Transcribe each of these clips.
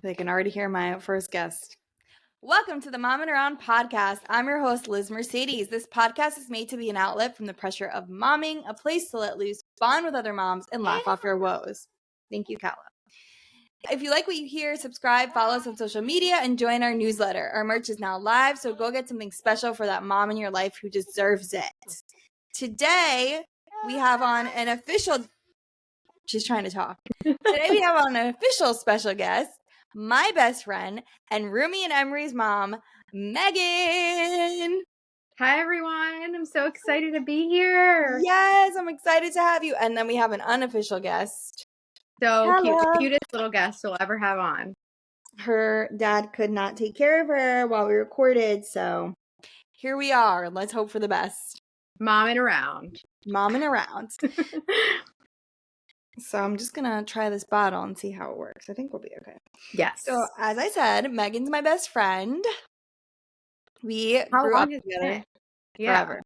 They can already hear my first guest. Welcome to the Mommin Around podcast. I'm your host, Liz Mercedes. This podcast is made to be an outlet from the pressure of momming, a place to let loose, bond with other moms, and laugh off your woes. Thank you, Kala. If you like what you hear, subscribe, follow us on social media, and join our newsletter. Our merch is now live, so go get something special for that mom in your life who deserves it. Today, we have on an official... She's trying to talk. Today, we have on an official special guest, my best friend, and Rumi and Emery's mom, Megan. Hi, everyone. I'm so excited to be here. Yes, I'm excited to have you. And then we have an unofficial guest. So cute. The cutest little guest we'll ever have on. Her dad could not take care of her while we recorded, so here we are. Let's hope for the best. Momming around. Momming around. So I'm just going to try this bottle and see how it works. I think we'll be okay. Yes. So as I said, Megan's my best friend. We grew up together forever.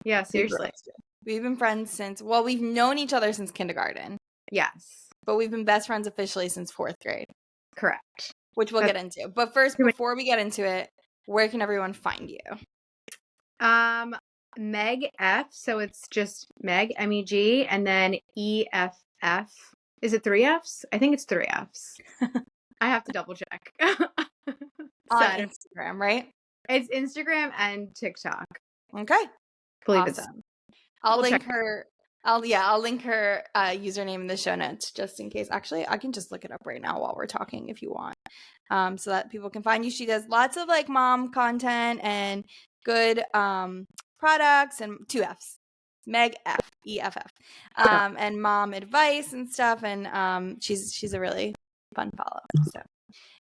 Yeah, seriously. We've been friends since, well, we've known each other since kindergarten. Yes. But we've been best friends officially since 4th grade. Correct. Which we'll get into. But first, before we get into it, where can everyone find you? Meg F. So it's just Meg, M-E-G, and then E-F-F. Is it 3 Fs? I think it's 3 Fs. I have to double check. On Instagram, right? It's Instagram and TikTok. Okay. Believe awesome. I'll link her username in the show notes just in case. Actually, I can just look it up right now while we're talking if you want. So that people can find you. She does lots of like mom content and good products and 2 Fs. Meg F, E-F-F. And mom advice and stuff. And she's a really fun follow. So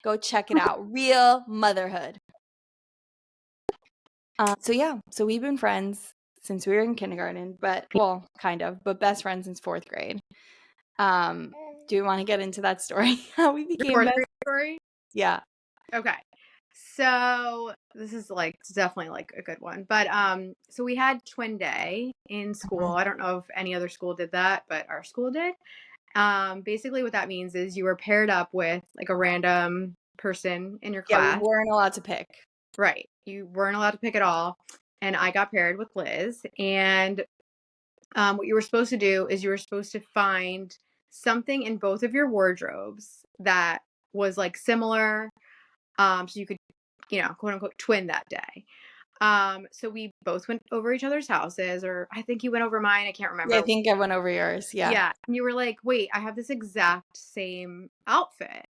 go check it out. Real motherhood. So we've been friends since we were in kindergarten, but best friends since 4th grade. Do we want to get into that story? How we became the 4th grade story? Yeah. Okay. So this is definitely a good one. But so we had twin day in school. I don't know if any other school did that, but our school did. Basically what that means is you were paired up with a random person in your class. Yeah, we weren't allowed to pick. Right. You weren't allowed to pick at all. And I got paired with Liz. And what you were supposed to do is you were supposed to find something in both of your wardrobes that was similar. So you could, quote unquote, twin that day. So we both went over each other's houses, or I think you went over mine. I can't remember. Yeah, I think I went over yours. Yeah. Yeah. And you were like, wait, I have this exact same outfit.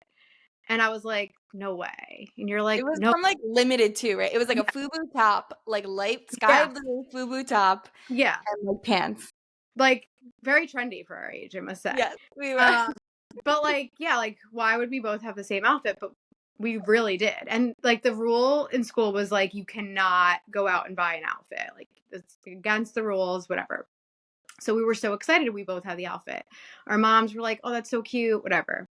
And I was like, no way. And you're like, it was no. from limited too, right? It was a FUBU top, light sky blue FUBU top. Yeah. And pants. Very trendy for our age, I must say. Yes, we were. But why would we both have the same outfit? But we really did. And the rule in school was you cannot go out and buy an outfit. It's against the rules, whatever. So we were so excited we both had the outfit. Our moms were like, oh, that's so cute, whatever.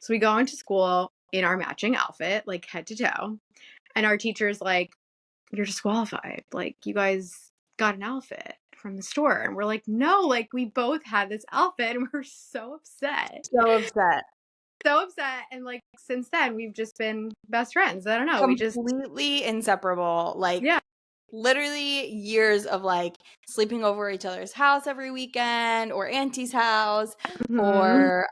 So we go into school in our matching outfit, head to toe. And our teacher's like, you're disqualified. You guys got an outfit from the store. And we're like, no, we both had this outfit and we're so upset. So upset. And since then we've just been best friends. I don't know. Completely inseparable. Literally years of sleeping over each other's house every weekend or auntie's house. Mm-hmm. Or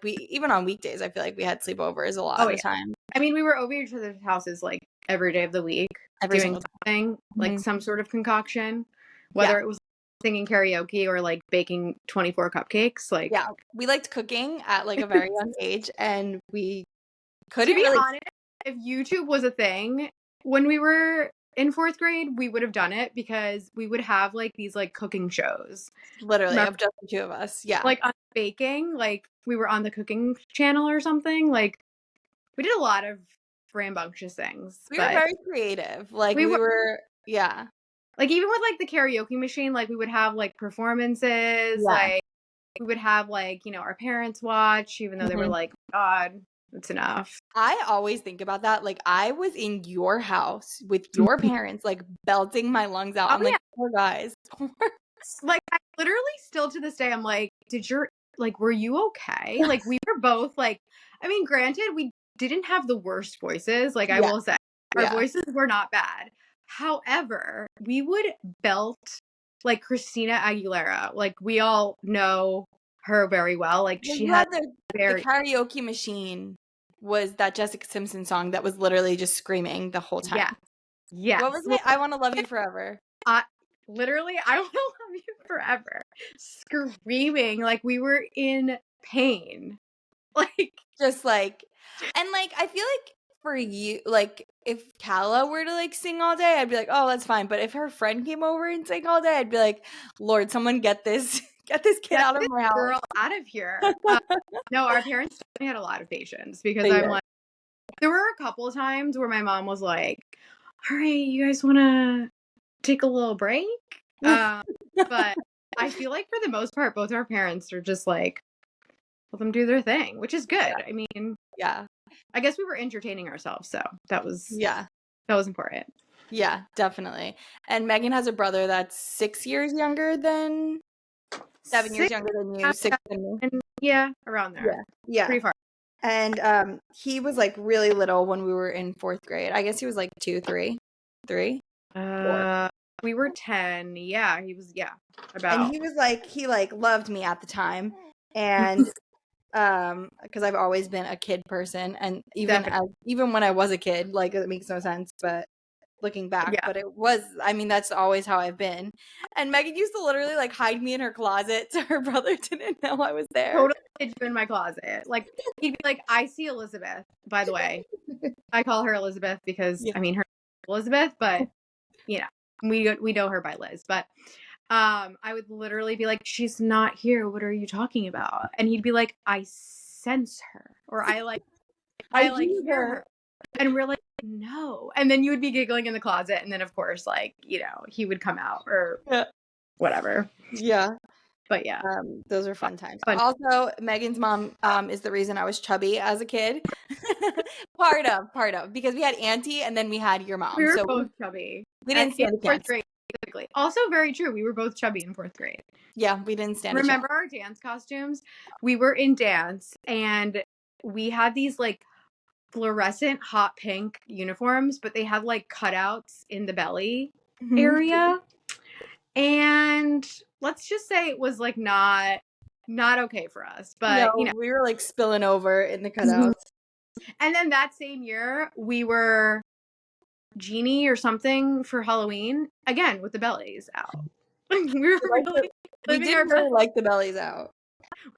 we even on weekdays, I feel like we had sleepovers a lot of the time. I mean, we were over each other's houses every day of the week, doing something, some sort of concoction, whether it was singing karaoke or baking 24 cupcakes. Yeah, we liked cooking at a very young age, and we couldn't be honest, if YouTube was a thing when we were in 4th grade, we would have done it because we would have these cooking shows. Literally, of just the 2 of us. Yeah. On baking, we were on the cooking channel or something. We did a lot of rambunctious things. We were very creative. We were yeah. Even with the karaoke machine, we would have performances. Yeah. We would have our parents watch, even though they were like, God, that's enough. I always think about that. I was in your house with your parents, belting my lungs out. I'm poor guys. I literally still to this day, I'm like, were you okay? We were both I mean, granted, we didn't have the worst voices. Like, I Yeah. will say, our Yeah. voices were not bad. However, we would belt like Christina Aguilera. Like, we all know her very well. Like, Well, she you had had the very, karaoke machine was that Jessica Simpson song that was literally just screaming the whole time. yes. What was Well, it? I Want to Love You Forever. literally, I want to love you forever. Screaming like we were in pain. Like, Just like, and like, I feel like for you, like, if Kala were to like sing all day, I'd be like, oh, that's fine. But if her friend came over and sang all day, I'd be like, Lord, someone get this kid get out of this my house. girl out of here. No, our parents definitely had a lot of patience because They I'm did. like, there were a couple of times where my mom was like, all right, you guys want to take a little break? But I feel like for the most part, both our parents are just like, let them do their thing, which is good. I mean, Yeah. I guess we were entertaining ourselves, so that was important. Yeah, definitely. And Megan has a brother that's 6 years younger than 7 years younger than you, 6 than me. Yeah, around there. Yeah. Pretty far. And he was like really little when we were in 4th grade. I guess he was like 2, 3. 4. We were 10. Yeah, he was about. And he was like he like loved me at the time. And because I've always been a kid person, and even when I was a kid, like it makes no sense, but looking back, but it was, I mean, that's always how I've been. And Megan used to literally like hide me in her closet so her brother didn't know I was there. Totally hid you in my closet. Like, he'd be like, I see Elizabeth, by the way. I call her Elizabeth because I mean her Elizabeth, but you know, we know her by Liz. But I would literally be like, she's not here. What are you talking about? And he'd be like, I sense her, or I hear her. And we're like, no. And then you would be giggling in the closet, and then of course, like, he would come out or whatever. Yeah. But yeah, those are fun times. Also, Megan's mom is the reason I was chubby as a kid. part of because we had Auntie and then we had your mom. We were both chubby. We didn't stand a chance. 4th grade, specifically. Also very true. We were both chubby in 4th grade. Yeah, we didn't stand Remember a chance. our dance costumes? We were in dance and we had these like fluorescent hot pink uniforms, but they had like cutouts in the belly area. And let's just say it was like not okay for us. But no, we were like spilling over in the cutouts. And then that same year we were Genie or something for Halloween, again with the bellies out. We did really like the bellies out.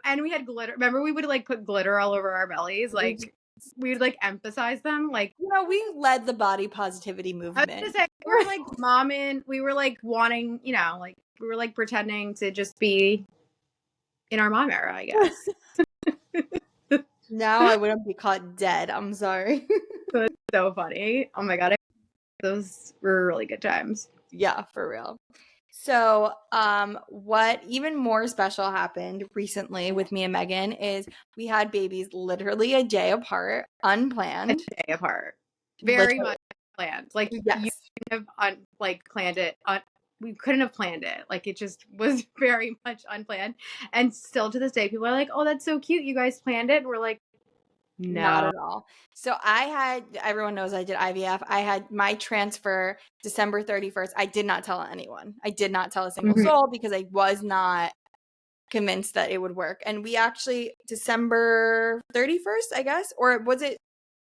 And we had glitter. Remember, we would like put glitter all over our bellies. Like, we would like emphasize them. Like, we led the body positivity movement. I was gonna say, we were like Mommin. We were like wanting, like we were like pretending to just be in our mom era, I guess. Now I wouldn't be caught dead. I'm sorry. That's so funny. Oh my god, those were really good times. Yeah, for real. So, what even more special happened recently with me and Megan is we had babies literally a day apart, unplanned. A day apart. Very much planned. Like, you couldn't have planned it. We couldn't have planned it. Like, it just was very much unplanned. And still to this day, people are like, oh, that's so cute. You guys planned it. And we're like, no. Not at all. So everyone knows I did IVF. I had my transfer December 31st. I did not tell anyone. I did not tell a single soul because I was not convinced that it would work. And we actually, December 31st, I guess, or was it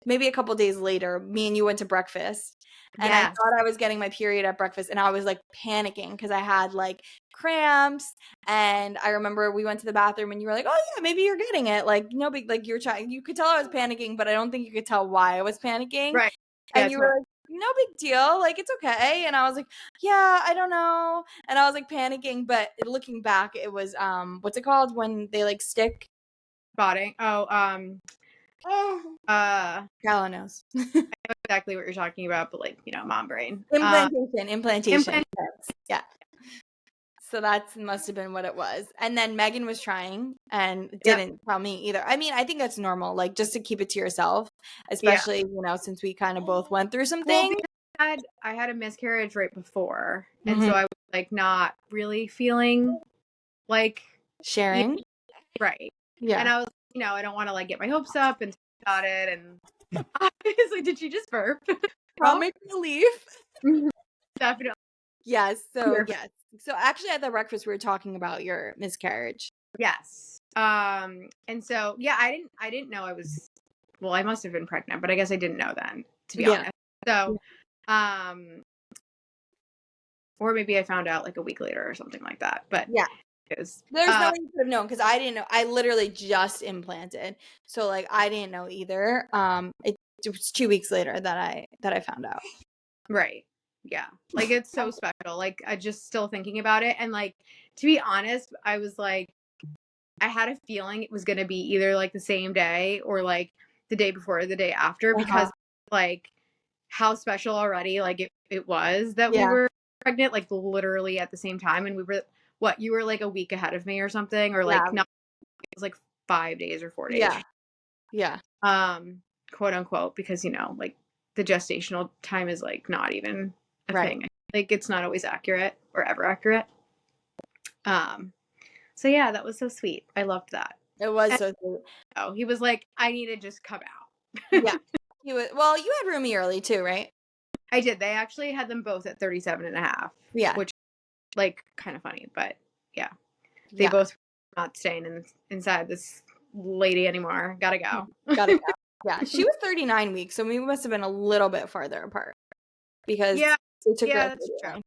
maybe a couple days later, me and you went to breakfast. And I thought I was getting my period at breakfast, and I was like panicking because I had like cramps. And I remember we went to the bathroom, and you were like, "Oh yeah, maybe you're getting it." Like no big, like you're trying. You could tell I was panicking, but I don't think you could tell why I was panicking. Right. And you were like, "No big deal. Like it's okay." And I was like, "Yeah, I don't know." And I was like panicking, but looking back, it was what's it called when they like stick? Spotting. Gala knows. I know exactly what you're talking about, but like, mom brain. Implantation. Yeah. So that must have been what it was. And then Megan was trying and didn't tell me either. I mean, I think that's normal, like just to keep it to yourself, especially, since we kind of both went through some things. I had a miscarriage right before. And so I was like not really feeling like sharing. Right. Yeah. And I was, I don't want to like get my hopes up and talk about it. And Obviously, did you just burp? Comic relief. Definitely. Yes. So Perfect. yes. So actually, at the breakfast, we were talking about your miscarriage. Yes. And so yeah, I didn't know I was, well, I must have been pregnant, but I guess I didn't know then, to be Yeah. honest. So, um, or maybe I found out like a week later or something like that. But Yeah. it was, There's no way you could have known because I didn't know. I literally just implanted, so like I didn't know either. It was 2 weeks later that I found out. right. Yeah. Like it's so special. Like I just still thinking about it. And like, to be honest, I was like, I had a feeling it was going to be either like the same day or like the day before or the day after, Uh-huh. because like how special already like it was that we Yeah. were pregnant, like literally at the same time. And we were, what, you were like a week ahead of me or something, or like Yeah. not, it was like 5 days or 4 days, Yeah. Yeah. quote unquote, because like the gestational time is like not even a Right. thing. Like it's not always accurate or ever accurate. Um, so yeah, that was so sweet. I loved that. It was And so sweet. oh, he was like, I need to just come out. Yeah. Well, you had Rumi early too, right? I did. They actually had them both at 37 and a half, Yeah. which like kind of funny, but yeah, they Yeah. both were not staying inside this lady anymore. Gotta go. Gotta go. Yeah. She was 39 weeks, so we must have been a little bit farther apart because Yeah, they took her yeah, at that's true.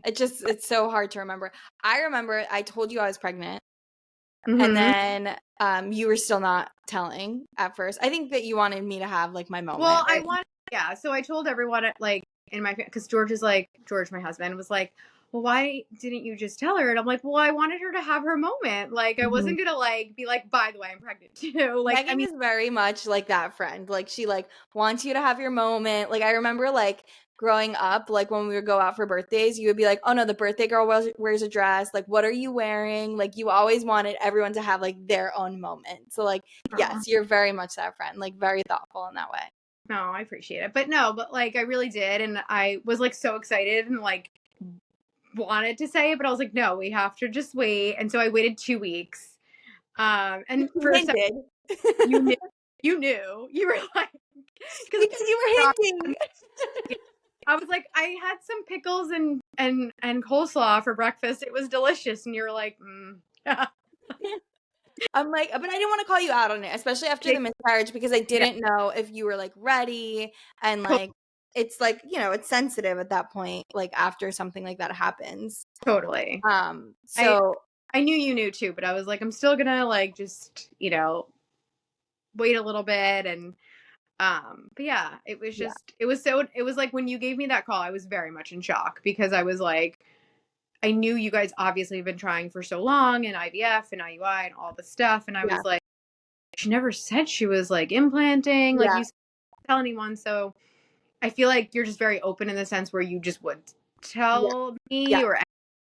39. It's so hard to remember. I remember I told you I was pregnant. And Mm-hmm. then you were still not telling at first. I think that you wanted me to have like my moment, Well, I right? want, yeah. So I told everyone at, like in my, because George, my husband, was like, well, why didn't you just tell her? And I'm like, well, I wanted her to have her moment. Like, I Mhm. wasn't gonna like be like, by the way, I'm pregnant too. Like, I Megan mean, is very much like that friend. Like she like wants you to have your moment. Like I remember like growing up, like when we would go out for birthdays, you would be like, "Oh no, the birthday girl wears a dress. Like what are you wearing?" Like you always wanted everyone to have like their own moment. So like aw. yes, you're very much that friend. Like very thoughtful in that way. No, I appreciate it. But no, but like I really did. And I was like so excited and like wanted to say it, but I was like, no, we have to just wait. And so I waited 2 weeks. And You for some, hinted. you knew, you were like, because Because you were hinting. I was like, I had some pickles and coleslaw for breakfast. It was delicious. And you were like, I'm like, but I didn't want to call you out on it, especially after the miscarriage, because I yeah, didn't know if you were like ready and like it's like, it's sensitive at that point, like after something like that happens. totally. I So I knew you knew too, but I was like, I'm still gonna like just, wait a little bit. And but yeah, it was yeah, just, it was like when you gave me that call, I was very much in shock, because I was like, I knew you guys obviously have been trying for so long, and IVF and IUI and all the stuff. And I yeah, was like, she never said she was like implanting, like yeah, you didn't tell anyone. So I feel like you're just very open in the sense where you just would yeah, tell me yeah, or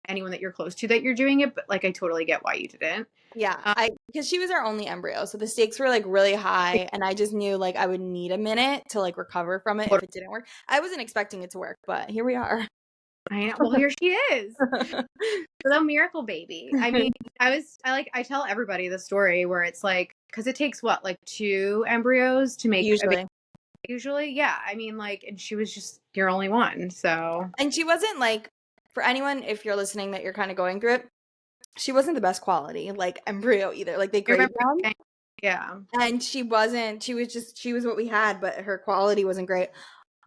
anyone that you're close to that you're doing it. But like, I totally get why you didn't. yeah. Um, Because she was our only embryo, so the stakes were like really high, and I just knew like I would need a minute to like recover from it if it didn't work. I wasn't expecting it to work, but here we are. I know. Well, here she is. The miracle baby. I mean, I tell everybody the story where it's like, because it takes what, like 2 embryos to make a baby Usually. usually. Yeah. I mean, like, and she was just your only one. So And she wasn't like, for anyone, if you're listening that you're kind of going through it, she wasn't the best quality, like embryo either. Like they I grade remember down. saying, yeah. And she was what we had, but her quality wasn't great.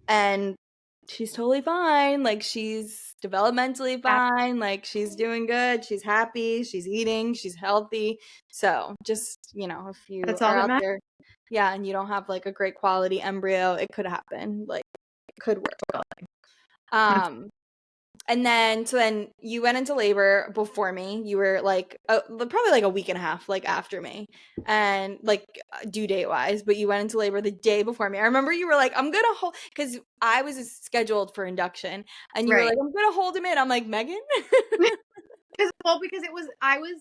And she's totally fine. Like she's developmentally fine. Like she's doing good. She's happy. She's eating. She's healthy. So just, if you That's all are that out matters. there, yeah, and you don't have like a great quality embryo, it could happen. Like it could work. Um, and then you went into labor before me. You were like probably like a week and a half like after me, and like due date wise. But you went into labor the day before me. I remember you were like, "I'm gonna hold," because I was scheduled for induction, and you were Right. like, "I'm gonna hold him in." I'm like, Megan. Because I was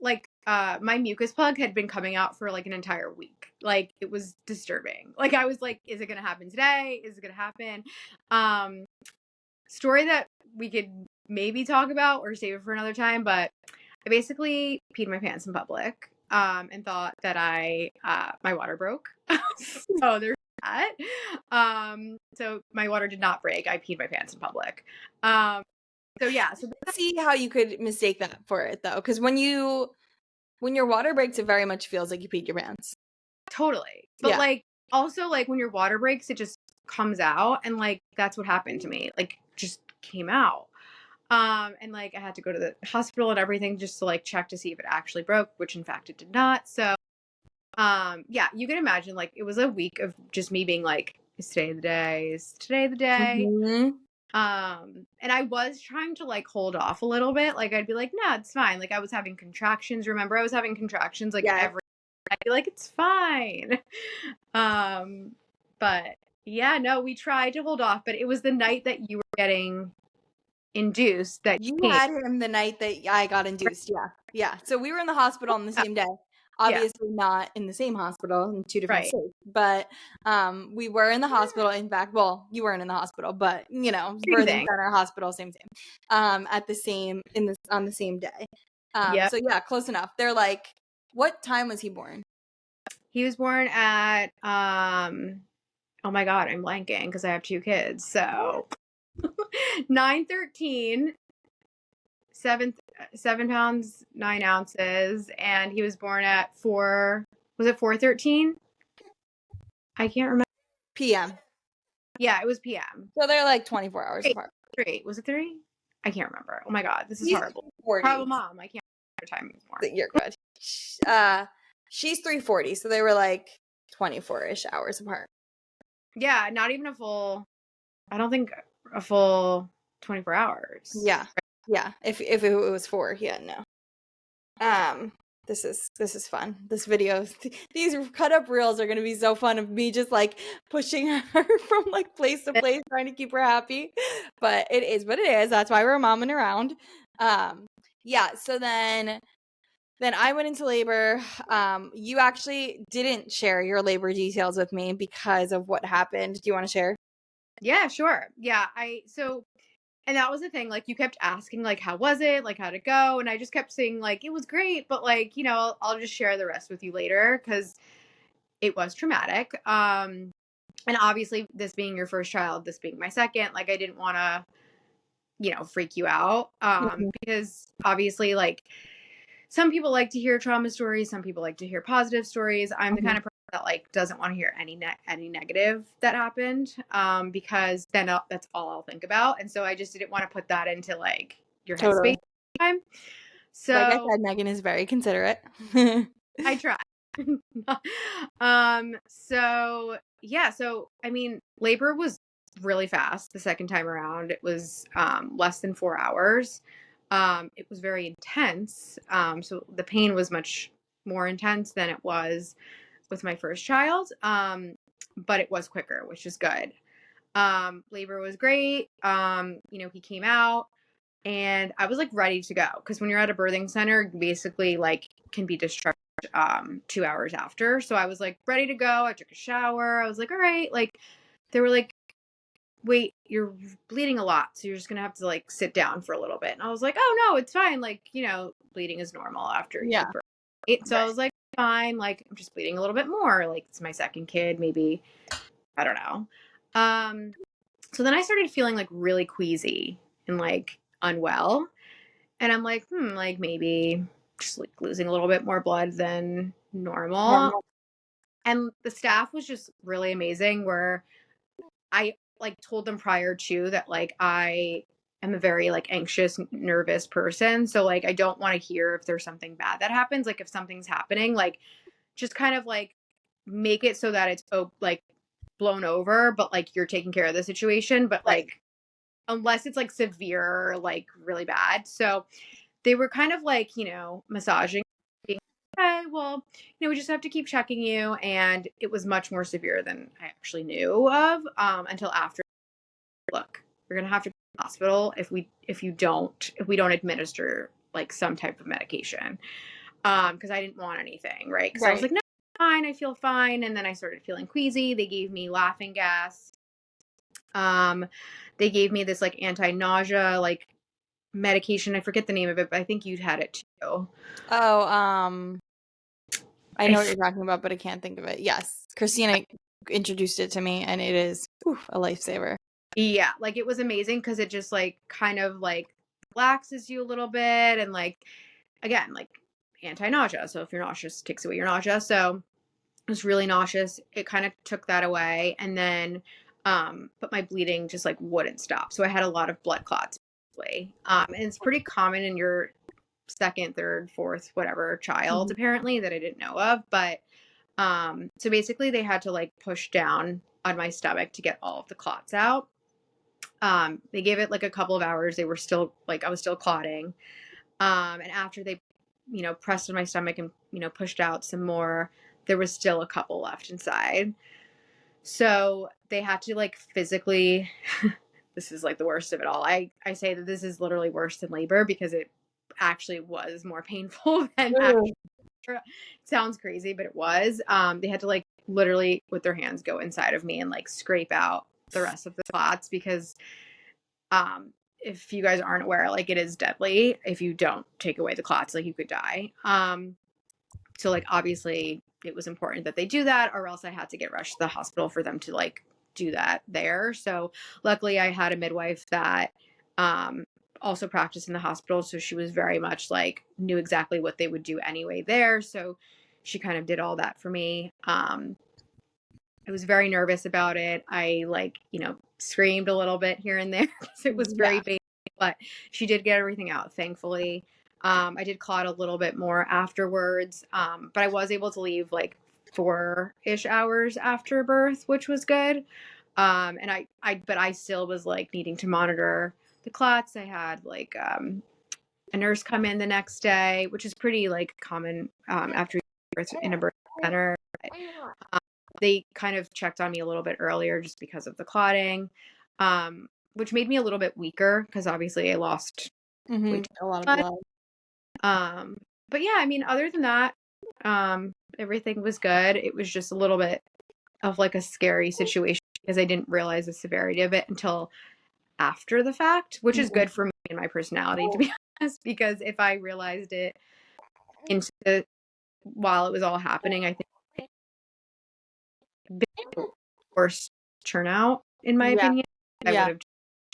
like, my mucus plug had been coming out for like an entire week. Like it was disturbing. Like I was like, is it going to happen today? Is it going to happen? Um, Story that we could maybe talk about or save it for another time, but I basically peed my pants in public, and thought that my water broke. So there's So my water did not break. I peed my pants in public. So yeah. So See how you could mistake that for it though, because when your water breaks, it very much feels like you peed your pants. totally. But Yeah. like also like when your water breaks, it just comes out, and like that's what happened to me. Like just came out. And like I had to go to the hospital and everything just to like check to see if it actually broke, which in fact it did not. So yeah, you can imagine like it was a week of just me being like, is today the day? Is today the day? Mhm. And I was trying to like hold off a little bit. Like I'd be like, no, it's fine. Like I was having contractions. Remember, I was having contractions like Yeah. every I'd be like, it's fine. But yeah, no, we tried to hold off, but it was the night that you were getting induced that You came. had him the night that I got induced. Yeah. Yeah. So we were in the hospital on the same day. Yeah. Obviously not in the same hospital in two different Right. states, but we were in the hospital. In fact, well, you weren't in the hospital, but you know, Same birthing thing. center, hospital, same. At the same on the same day. Yep. So yeah, close enough. They're like, what time was he born? He was born at oh my god, I'm blanking because I have two kids. So 9:13, 7 pounds 9 ounces, and he was born at 4. Was it 4:13? I can't remember. PM. Yeah, it was PM. So they're like 24 hours apart. 3. Was it 3? I can't remember. Oh my god, this is He's horrible. 40. Horrible mom. I can't remember what time he was born. You're good. She's 340, so they were like 24-ish hours apart. Yeah, not even a full. I don't think a full 24 hours. Yeah. Yeah. If it was 4, yeah, no. This is fun. This video, these cut up reels are gonna be so fun of me just like pushing her from like place to place, trying to keep her happy. But it is what it is. That's why we're momming around. Yeah. So then I went into labor. You actually didn't share your labor details with me because of what happened. Do you want to share? Yeah, sure. Yeah, and that was the thing, like, you kept asking, like, how was it? Like, how'd it go? And I just kept saying, like, it was great, but, like, I'll just share the rest with you later because it was traumatic. And obviously, this being your first child, this being my second, like, I didn't want to, freak you out. Because obviously, like, some people like to hear trauma stories, some people like to hear positive stories. I'm the kind of person that like doesn't want to hear any negative that happened, because then that's all I'll think about, and so I just didn't want to put that into like your headspace time. So like I said, Megan is very considerate. I try. So yeah, so I mean, labor was really fast the second time around. It was less than 4 hours. It was very intense. So the pain was much more intense than it was with my first child. But it was quicker, which is good. Labor was great. He came out and I was like ready to go. Cause when you're at a birthing center, basically like can be discharged 2 hours after. So I was like ready to go. I took a shower. I was like, all right. Like they were like, wait, you're bleeding a lot, so you're just gonna have to like sit down for a little bit. And I was like, oh no, it's fine. Like, bleeding is normal after you birth. So I was like, fine, like I'm just bleeding a little bit more. Like it's my second kid, maybe. I don't know. So then I started feeling like really queasy and like unwell. And I'm like, like maybe just like losing a little bit more blood than normal. And the staff was just really amazing where I like told them prior to that like I am a very like anxious, nervous person. So like I don't want to hear if there's something bad that happens. Like if something's happening, like just kind of like make it so that it's like blown over, but like you're taking care of the situation. But like unless it's like severe, like really bad. So they were kind of like, massaging. Okay, well, we just have to keep checking you. And it was much more severe than I actually knew of until after. Look, you're gonna have to go to the hospital if we don't administer like some type of medication. Because I didn't want anything, right? Because I was like, no, fine, I feel fine. And then I started feeling queasy. They gave me laughing gas. They gave me this like anti-nausea like medication. I forget the name of it, but I think you'd had it too. Oh, I know what you're talking about, but I can't think of it. Yes, Christina introduced it to me, and it is a lifesaver. Yeah, like it was amazing because it just like kind of like relaxes you a little bit, and like again, like anti-nausea. So if you're nauseous, it takes away your nausea. So I was really nauseous. It kind of took that away, and then but my bleeding just like wouldn't stop. So I had a lot of blood clots. And it's pretty common in your second, third, fourth, whatever child apparently that I didn't know of. But so basically they had to like push down on my stomach to get all of the clots out. They gave it like a couple of hours. They were still like, I was still clotting. And after they, pressed on my stomach and, pushed out some more, there was still a couple left inside. So they had to like physically, this is like the worst of it all. I say that this is literally worse than labor because it actually was more painful than actually. Sounds crazy, but it was. They had to like literally with their hands go inside of me and like scrape out the rest of the clots because if you guys aren't aware, like it is deadly if you don't take away the clots, like you could die. So like obviously it was important that they do that, or else I had to get rushed to the hospital for them to like do that there. So luckily I had a midwife that also practiced in the hospital, so she was very much like knew exactly what they would do anyway there. So she kind of did all that for me. I was very nervous about it. I like, screamed a little bit here and there because it was very painful, but she did get everything out, thankfully. I did clot a little bit more afterwards, but I was able to leave like 4-ish hours after birth, which was good. And but I still was like needing to monitor the clots. I had like a nurse come in the next day, which is pretty like common after birth in a birth center. But, they kind of checked on me a little bit earlier just because of the clotting, which made me a little bit weaker because obviously I lost a lot of blood. But yeah, I mean, other than that, everything was good. It was just a little bit of like a scary situation because I didn't realize the severity of it until after the fact, which is good for me and my personality, to be honest, because if I realized it while it was all happening, I think worse turnout, in my opinion. I would have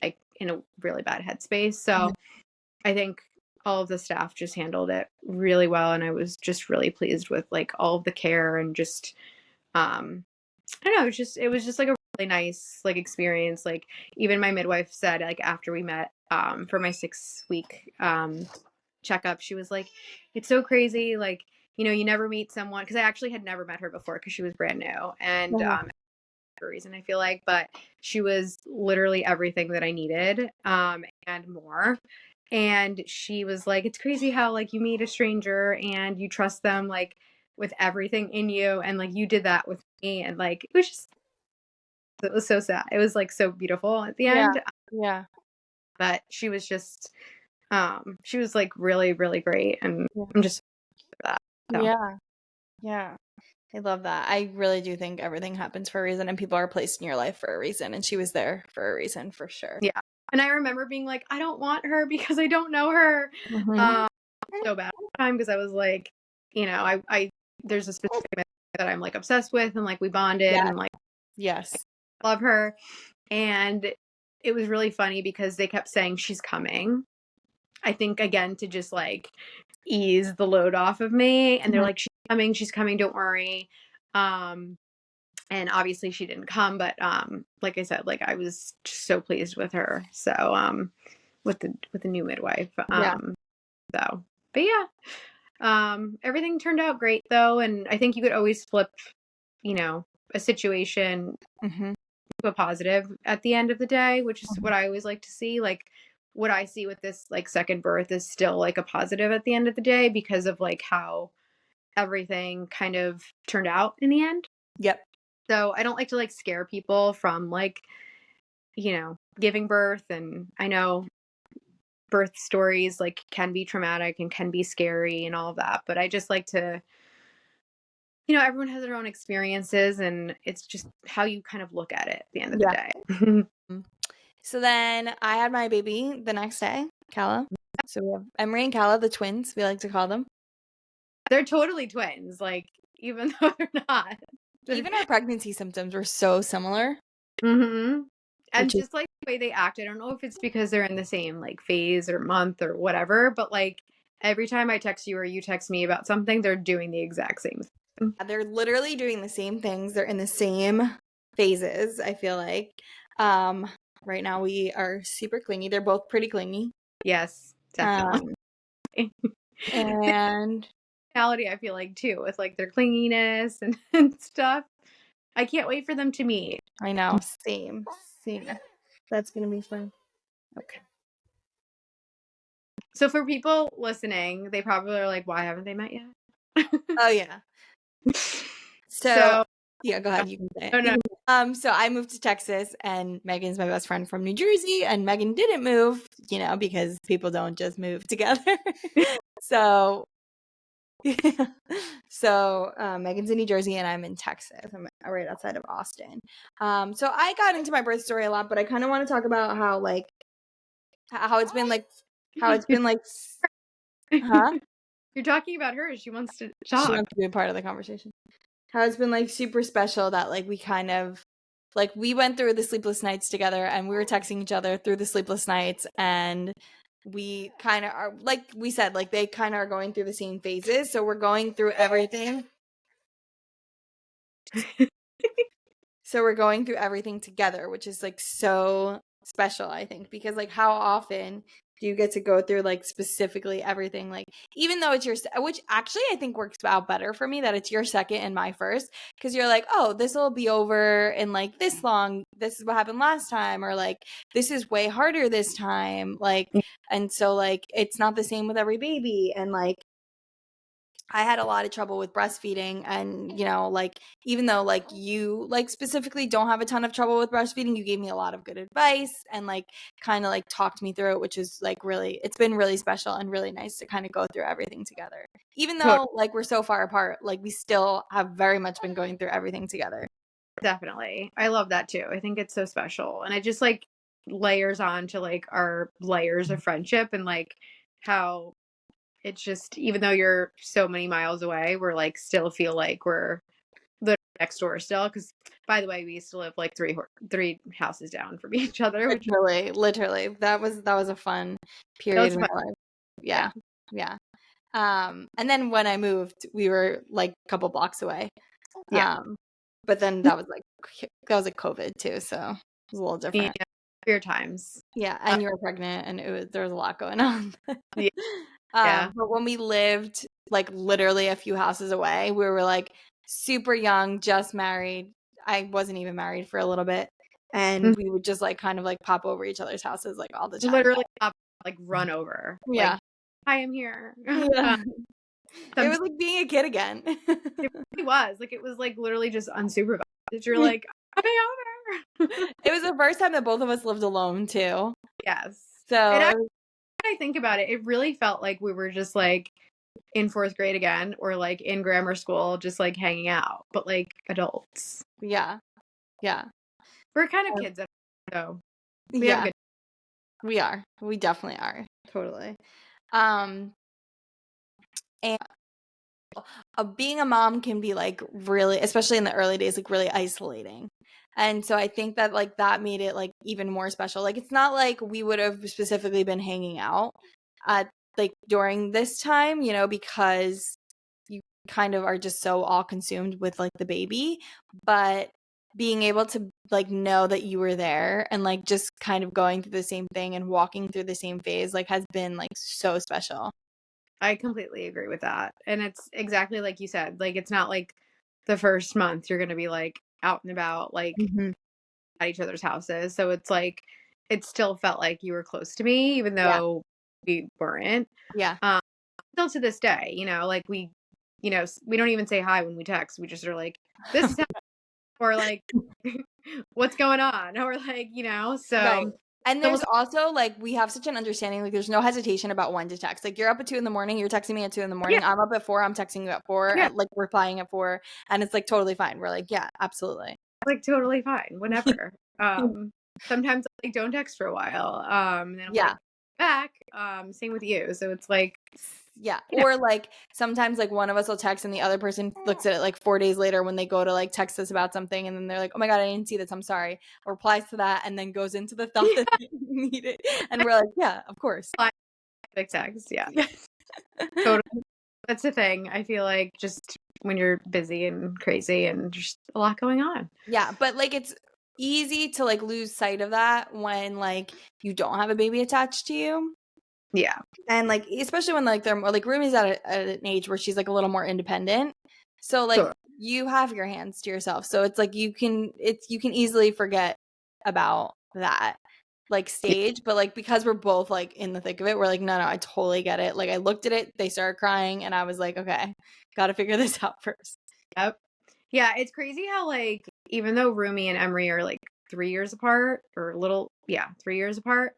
like in a really bad headspace. So I think all of the staff just handled it really well, and I was just really pleased with like all of the care and just I don't know, it was just like a really nice like experience. Like even my midwife said like after we met for my 6-week checkup, she was like, it's so crazy, like you never meet someone, because I actually had never met her before because she was brand new, and for a reason I feel like, but she was literally everything that I needed and more. And she was like, it's crazy how like you meet a stranger and you trust them like with everything in you, and like you did that with me, and like it was so sad. It was like so beautiful at the end. But she was just she was like really, really great, and I'm just for that. So. Yeah. I love that. I really do think everything happens for a reason, and people are placed in your life for a reason, and she was there for a reason for sure. Yeah. And I remember being like, I don't want her because I don't know her. So bad time because I was like, I there's a specific that I'm like obsessed with, and like we bonded and like love her. And it was really funny because they kept saying she's coming. I think again to just like ease the load off of me, and they're like, she's coming, don't worry. And obviously she didn't come, but like I said, like I was just so pleased with her. So with the new midwife. So but yeah. Everything turned out great though, and I think you could always flip, a situation to a positive at the end of the day, which is what I always like to see. Like what I see with this like second birth is still like a positive at the end of the day because of like how everything kind of turned out in the end. So I don't like to like scare people from like, giving birth, and I know birth stories like can be traumatic and can be scary and all of that, but I just like to, everyone has their own experiences, and it's just how you kind of look at it at the end of the day. So then I had my baby the next day, Calla. So we have Emery and Calla, the twins, we like to call them. They're totally twins, like even though they're not. Even our pregnancy symptoms were so similar. Mm-hmm. And Which is just like the way they act, I don't know if it's because they're in the same like phase or month or whatever, but like every time I text you or you text me about something, they're doing the exact same thing. they're literally doing the same things. They're in the same phases, I feel like. Right now we are super clingy. They're both pretty clingy. Yes, definitely. And Personality, I feel like too, with like their clinginess and stuff. I can't wait for them to meet. I know, same. That's gonna be fun. Okay. So for people listening, they probably are like, why haven't they met yet? Oh yeah. So So, yeah, go ahead. You can say oh it. no. So I moved to Texas, and Megan's my best friend from New Jersey, and Megan didn't move, because people don't just move together. So Megan's in New Jersey and I'm in Texas. I'm right outside of Austin. So I got into my birth story a lot, but I kind of want to talk about how it's been huh? You're talking about her. She wants to She talk. wants to be a part of the conversation. How it's been super special that we kind of we went through the sleepless nights together, and we were texting each other through the sleepless nights, and we kind of are, like we said, they kind of are going through the same phases, so we're going through everything. So we're going through everything together, which is so special, I think, because how often do you get to go through specifically everything, even though it's your, which actually I think works out better for me, that it's your second and my first, because you're like, oh, this will be over in this long, this is what happened last time, or this is way harder this time, and so it's not the same with every baby, and I had a lot of trouble with breastfeeding, and even though you specifically don't have a ton of trouble with breastfeeding, you gave me a lot of good advice and kind of talked me through it, which is really, it's been really special and really nice to kind of go through everything together, even though we're so far apart. We still have very much been going through everything together. Definitely. I love that too. I think it's so special, and it just layers on to our layers of friendship, and how it's just, even though you're so many miles away, we're still feel like we're the next door still. Because by the way, we used to live three houses down from each other, which Literally, that was a fun period of my life. Yeah. And then when I moved, we were a couple blocks away. Yeah. But then that was COVID too, so it was a little different. Yeah. Weird times. Yeah, and you were pregnant, and there was a lot going on. Yeah. But when we lived literally a few houses away, we were super young, just married. I wasn't even married for a little bit, and we would just kind of pop over each other's houses all the time. Literally run over. Yeah. I am here. Yeah. It was being a kid again. It really was. It was literally just unsupervised. You're like, coming over. It was the first time that both of us lived alone too. Yes. So when I think about it, it really felt like we were just in fourth grade again, or in grammar school, just hanging out, but adults. Yeah. We're kind of kids, so we have a good. We are. We definitely are. Totally. And being a mom can be really, especially in the early days, really isolating. And so I think that that made it even more special. It's not we would have specifically been hanging out at during this time, because you kind of are just so all consumed with the baby, but being able to know that you were there and just kind of going through the same thing and walking through the same phase has been so special. I completely agree with that. And it's exactly like you said, it's not the first month you're going to be out and about, at each other's houses. So it's it still felt like you were close to me, even though we weren't. Yeah. Still to this day, we don't even say hi when we text. We just are this is how, or what's going on? Or so. Right. And there's also we have such an understanding, there's no hesitation about when to text. You're up at 2 a.m, you're texting me at 2 a.m. Yeah. I'm up at 4, I'm texting you at 4, Yeah. and replying at 4, and it's totally fine. We're yeah, absolutely. Totally fine, whenever. Sometimes don't text for a while. And then I'm back. Same with you. So it's Yeah. You know, Or like sometimes like one of us will text and the other person looks at it like 4 days later when they go to like text us about something and then they're like, oh my God, I didn't see this. I'm sorry. Replies to that and then goes into the thought that they need it. And we're like, yeah, of course. big text. Yeah. Yeah. Totally. That's the thing. I feel like just when you're busy and crazy and just a lot going on. Yeah. But like it's easy to like lose sight of that when like you don't have a baby attached to you. Yeah. And like especially when like they're more like Rumi's at an age where she's like a little more independent. So like Totally. you have your hands to yourself. So it's like you can easily forget about that like stage. But like because we're both like in the thick of it, we're like, no, I totally get it. Like I looked at it, they started crying, and I was like, okay, gotta figure this out first. Yep. Yeah, it's crazy how like even though Rumi and Emery are like 3 years apart or a little, yeah, 3 years apart,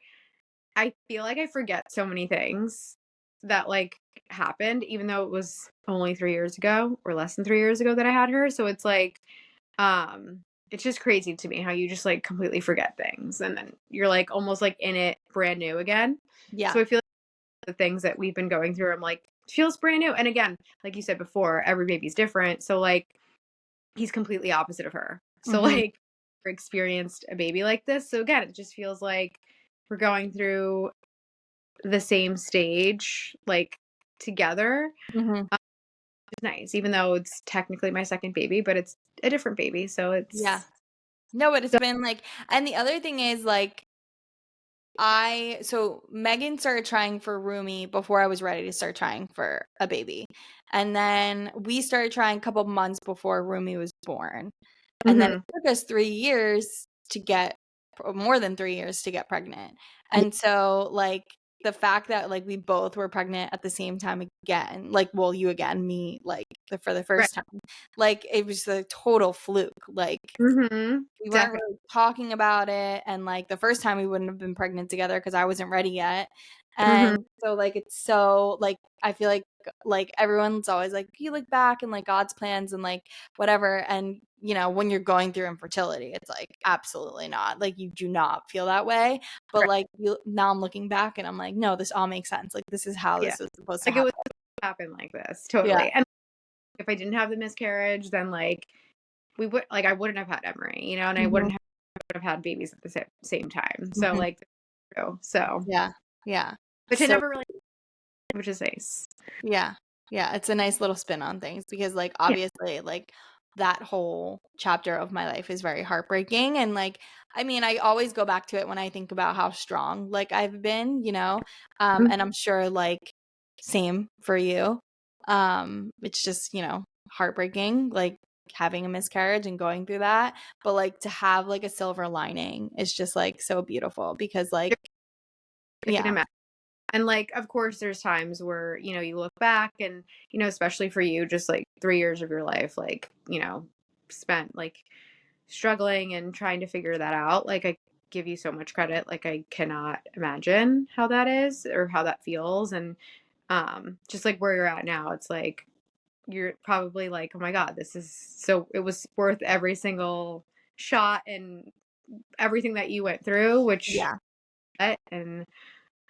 I feel like I forget so many things that like happened, even though it was only 3 years ago or less than 3 years ago that I had her. So it's like, um, it's just crazy to me how you just like completely forget things and then you're like almost like in it brand new again. Yeah. So I feel like the things that we've been going through, I'm like, feels brand new. And again, like you said before, every baby's different. So like he's completely opposite of her. So Mm-hmm. like experienced a baby like this. So again, it just feels like we're going through the same stage like together. Mm-hmm. It's nice, even though it's technically my second baby, but it's a different baby. So Yeah. it's No, but it's so, been like, and the other thing is like so Megan started trying for Rumi before I was ready to start trying for a baby. And then we started trying a couple months before Rumi was born. And then it mhm. took us 3 years to get, more than 3 years to get pregnant. And so like the fact that like we both were pregnant at the same time again, like, well, you again, me, like for the Right. first time, like it was a total fluke. Like we weren't Definitely. really talking about it, and like the first time we wouldn't have been pregnant together because I wasn't ready yet. Hmm. And so like it's so like I feel like everyone's always like you look back and like God's plans and like whatever, and you know when you're going through infertility it's like absolutely not, like you do not feel that way. But Right. like now I'm looking back and I'm like, no, this all makes sense, like this is how Yeah. this was supposed to Like it happen. was happen like this. Yeah. Totally. And if I didn't have the miscarriage, then like we would like I wouldn't have had Emery, you know, and I Hmm. wouldn't have had babies at the same time. So Hmm. like so Yeah. Yeah. which I So never really which is nice. yeah. Yeah, it's a nice little spin on things because like Yeah. obviously like that whole chapter of my life is very heartbreaking, and like I mean I always go back to it when I think about how strong like I've been, you know. And I'm sure like same for you. It's just, you know, heartbreaking like having a miscarriage and going through that, but like to have like a silver lining is just like so beautiful because like I can yeah. imagine. And like, of course, there's times where, you know, you look back and, you know, especially for you, just like 3 years of your life, like, you know, spent like struggling and trying to figure that out. Like, I give you so much credit. Like, I cannot imagine how that is or how that feels. And just like where you're at now, it's like, you're probably like, oh my God, this is so, it was worth every single shot and everything that you went through, which, Yeah. and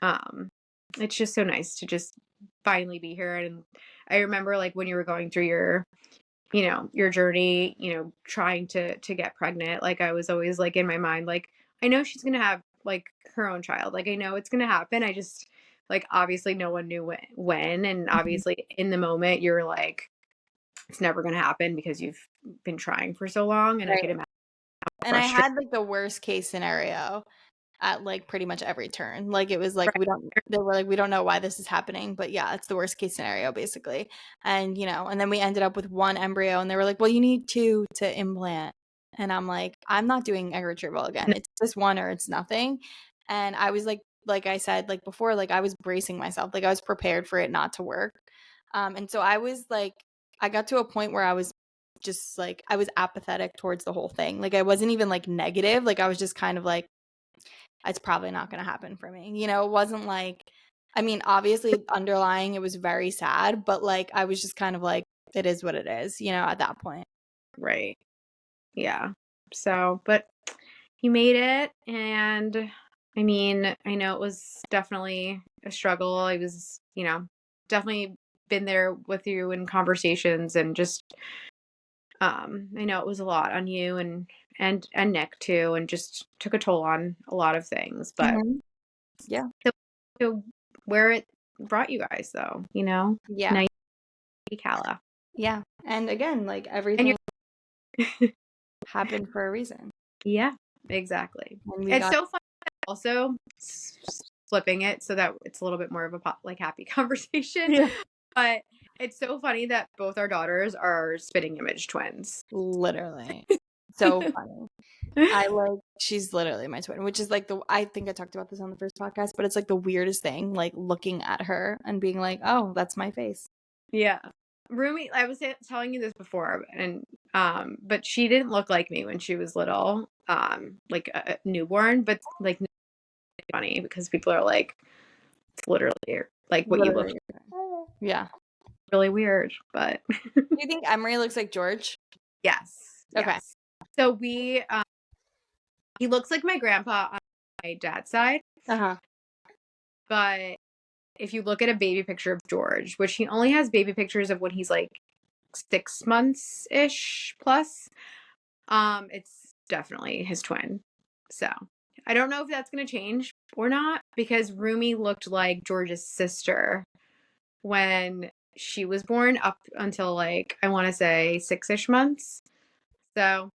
um, it's just so nice to just finally be here. And I remember like when you were going through your, you know, your journey, you know, trying to get pregnant, like I was always like in my mind, like, I know she's gonna have like her own child. Like I know it's gonna happen. I just like obviously no one knew when and Mhm. obviously in the moment you're like, it's never gonna happen because you've been trying for so long. And I could Right. imagine how And I frustrating. had like the worst case scenario at like pretty much every turn. Like it was like they were like we don't know why this is happening, but yeah, it's the worst case scenario basically. And you know, and then we ended up with one embryo and they were like, "Well, you need two to implant." And I'm like, "I'm not doing egg retrieval again. It's just one or it's nothing." And I was like I said like before, like I was bracing myself. Like I was prepared for it not to work. And so I was like I got to a point where I was just like I was apathetic towards the whole thing. Like I wasn't even like negative. Like I was just kind of like it's probably not going to happen for me. You know, it wasn't like, I mean, obviously underlying it was very sad, but like I was just kind of like, it is what it is, you know, at that point. Right. Yeah. So, but you made it. And I mean, I know it was definitely a struggle. It was, you know, definitely been there with you in conversations, and just I know it was a lot on you and Nick too, and just took a toll on a lot of things. But yeah, so where it brought you guys, though, now you Calla. Yeah. And again, like everything happened for a reason. Yeah, exactly. And It's so fun also flipping it so that it's a little bit more of a happy conversation. Yeah. But it's so funny that both our daughters are spitting image twins. Literally. So funny. She's literally my twin, which is like I think I talked about this on the first podcast, but it's like the weirdest thing, like looking at her and being like, oh, that's my face. Yeah. Rumi, I was telling you this before, and but she didn't look like me when she was little, like a newborn, but like funny because people are like, it's literally like what Literally. you look. Yeah. Really weird, but. Do you think Emery looks like George? Yes. Okay. Yes. So he looks like my grandpa on my dad's side. But if you look at a baby picture of George, which he only has baby pictures of when he's like 6 months ish plus, it's definitely his twin. So I don't know if that's going to change or not, because Rumi looked like George's sister when she was born up until like, I want to say 6-ish months. So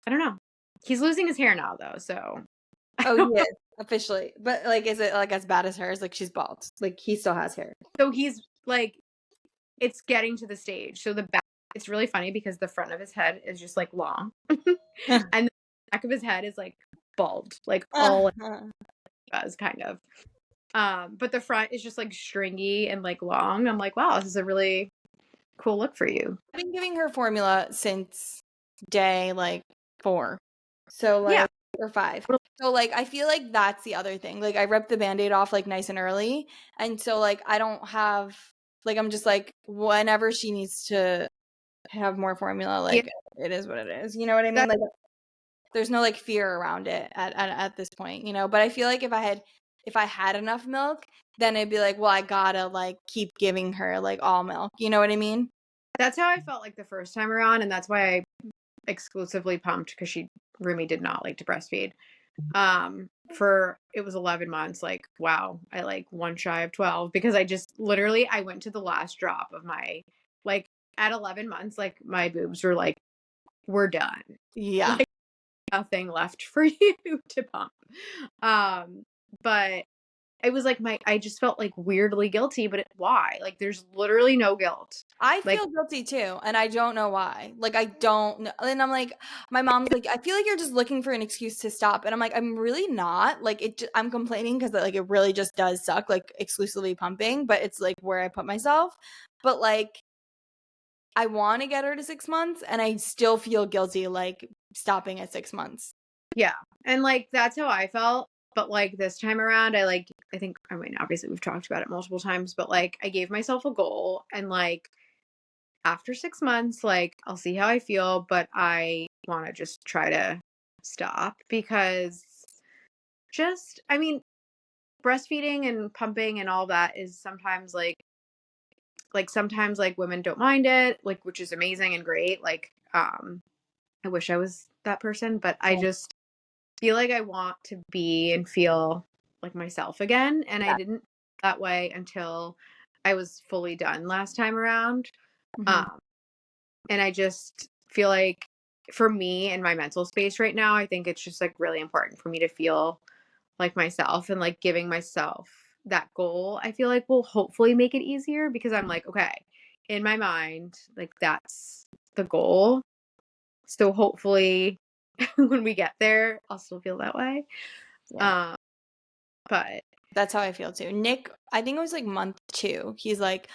I don't know. He's losing his hair now though. So. Oh, yeah, officially. But like, is it like as bad as hers? Like she's bald. Like he still has hair. So he's like, it's getting to the stage. So the back, it's really funny because the front of his head is just like long, and the back of his head is like bald, like all does kind of. But the front is just like stringy and like long. I'm like, wow, this is a really cool look for you. I've been giving her formula since day like 4. So like, or 5. So like, I feel like that's the other thing. Like I ripped the Band-Aid off like nice and early. And so like, I don't have, like, I'm just like, whenever she needs to have more formula, like it is what it is. You know what I mean? Like there's no like fear around it at this point, but I feel like if I had enough milk, then it'd be like, well, I gotta like keep giving her like all milk. You know what I mean? That's how I felt like the first time around. And that's why I exclusively pumped, because Rumi did not like to breastfeed. For it was 11 months, like, wow, I like one shy of 12, because I just literally, I went to the last drop of my, like, at 11 months, like my boobs were like, we're done. Yeah. Like, nothing left for you to pump. But it was like I just felt like weirdly guilty, but why? Like there's literally no guilt. I feel guilty too, and I don't know why. Like I don't know. And I'm like, my mom's like, I feel like you're just looking for an excuse to stop. And I'm like, I'm really not. Like I'm complaining because like it really just does suck, like exclusively pumping, but it's like where I put myself. But like I want to get her to 6 months, and I still feel guilty like stopping at 6 months. Yeah. And like that's how I felt. But like this time around, I think, I mean, obviously we've talked about it multiple times, but like I gave myself a goal, and like after 6 months, like I'll see how I feel, but I want to just try to stop, because I mean, breastfeeding and pumping and all that is sometimes like sometimes like women don't mind it, like, which is amazing and great. Like, I wish I was that person, but I just feel like I want to be and feel like myself again. And I didn't that way until I was fully done last time around. And I just feel like for me and my mental space right now, I think it's just like really important for me to feel like myself, and like giving myself that goal, I feel like will hopefully make it easier, because I'm like, okay, in my mind, like that's the goal. So hopefully when we get there, I'll still feel that way. Yeah. But that's how I feel too. Nick, I think it was like month 2. He's like,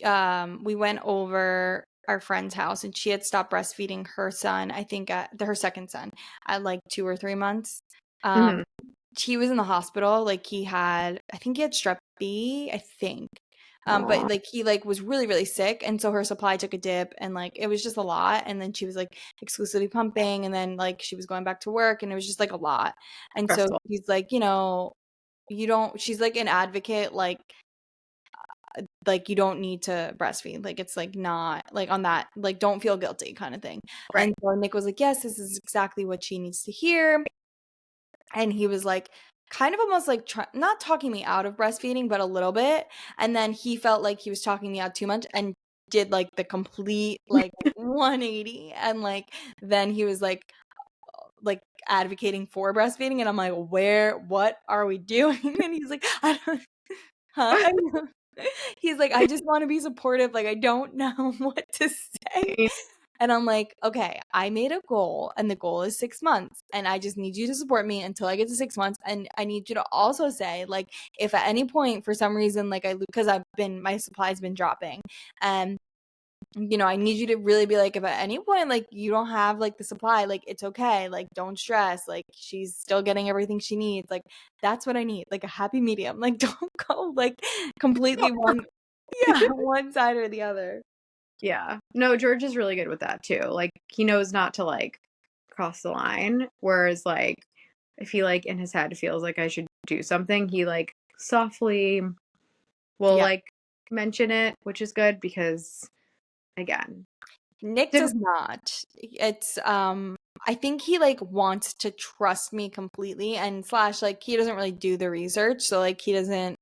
we went over our friend's house, and she had stopped breastfeeding her son, I think her second son, at like 2 or 3 months. He was in the hospital. Like I think he had strep B, I think. But like he like was really, really sick, and so her supply took a dip, and like it was just a lot. And then she was like exclusively pumping, and then like she was going back to work, and it was just like a lot. And so he's like, she's like an advocate, like like you don't need to breastfeed. Like it's like not like on that, like don't feel guilty kind of thing. Right. And so Nick was like, yes, this is exactly what she needs to hear. And he was like kind of almost like not talking me out of breastfeeding, but a little bit. And then he felt like he was talking me out too much and did like the complete like 180. And like then he was like advocating for breastfeeding, and I'm like, what are we doing? And he's like, I don't, huh? He's like, I just want to be supportive. Like, I don't know what to say. And I'm like, okay, I made a goal, and the goal is 6 months, and I just need you to support me until I get to 6 months. And I need you to also say, like, if at any point for some reason, like because my supply's been dropping, and you know, I need you to really be like, if at any point, like, you don't have, like, the supply, like, it's okay. Like, don't stress. Like, she's still getting everything she needs. Like, that's what I need. Like, a happy medium. Like, don't go, like, completely one side or the other. Yeah. No, George is really good with that, too. Like, he knows not to, like, cross the line. Whereas, like, if he, like, in his head feels like I should do something, he, like, softly will, like, mention it, which is good because, again, Nick does not. It's I think he like wants to trust me completely, and slash like he doesn't really do the research, so like he doesn't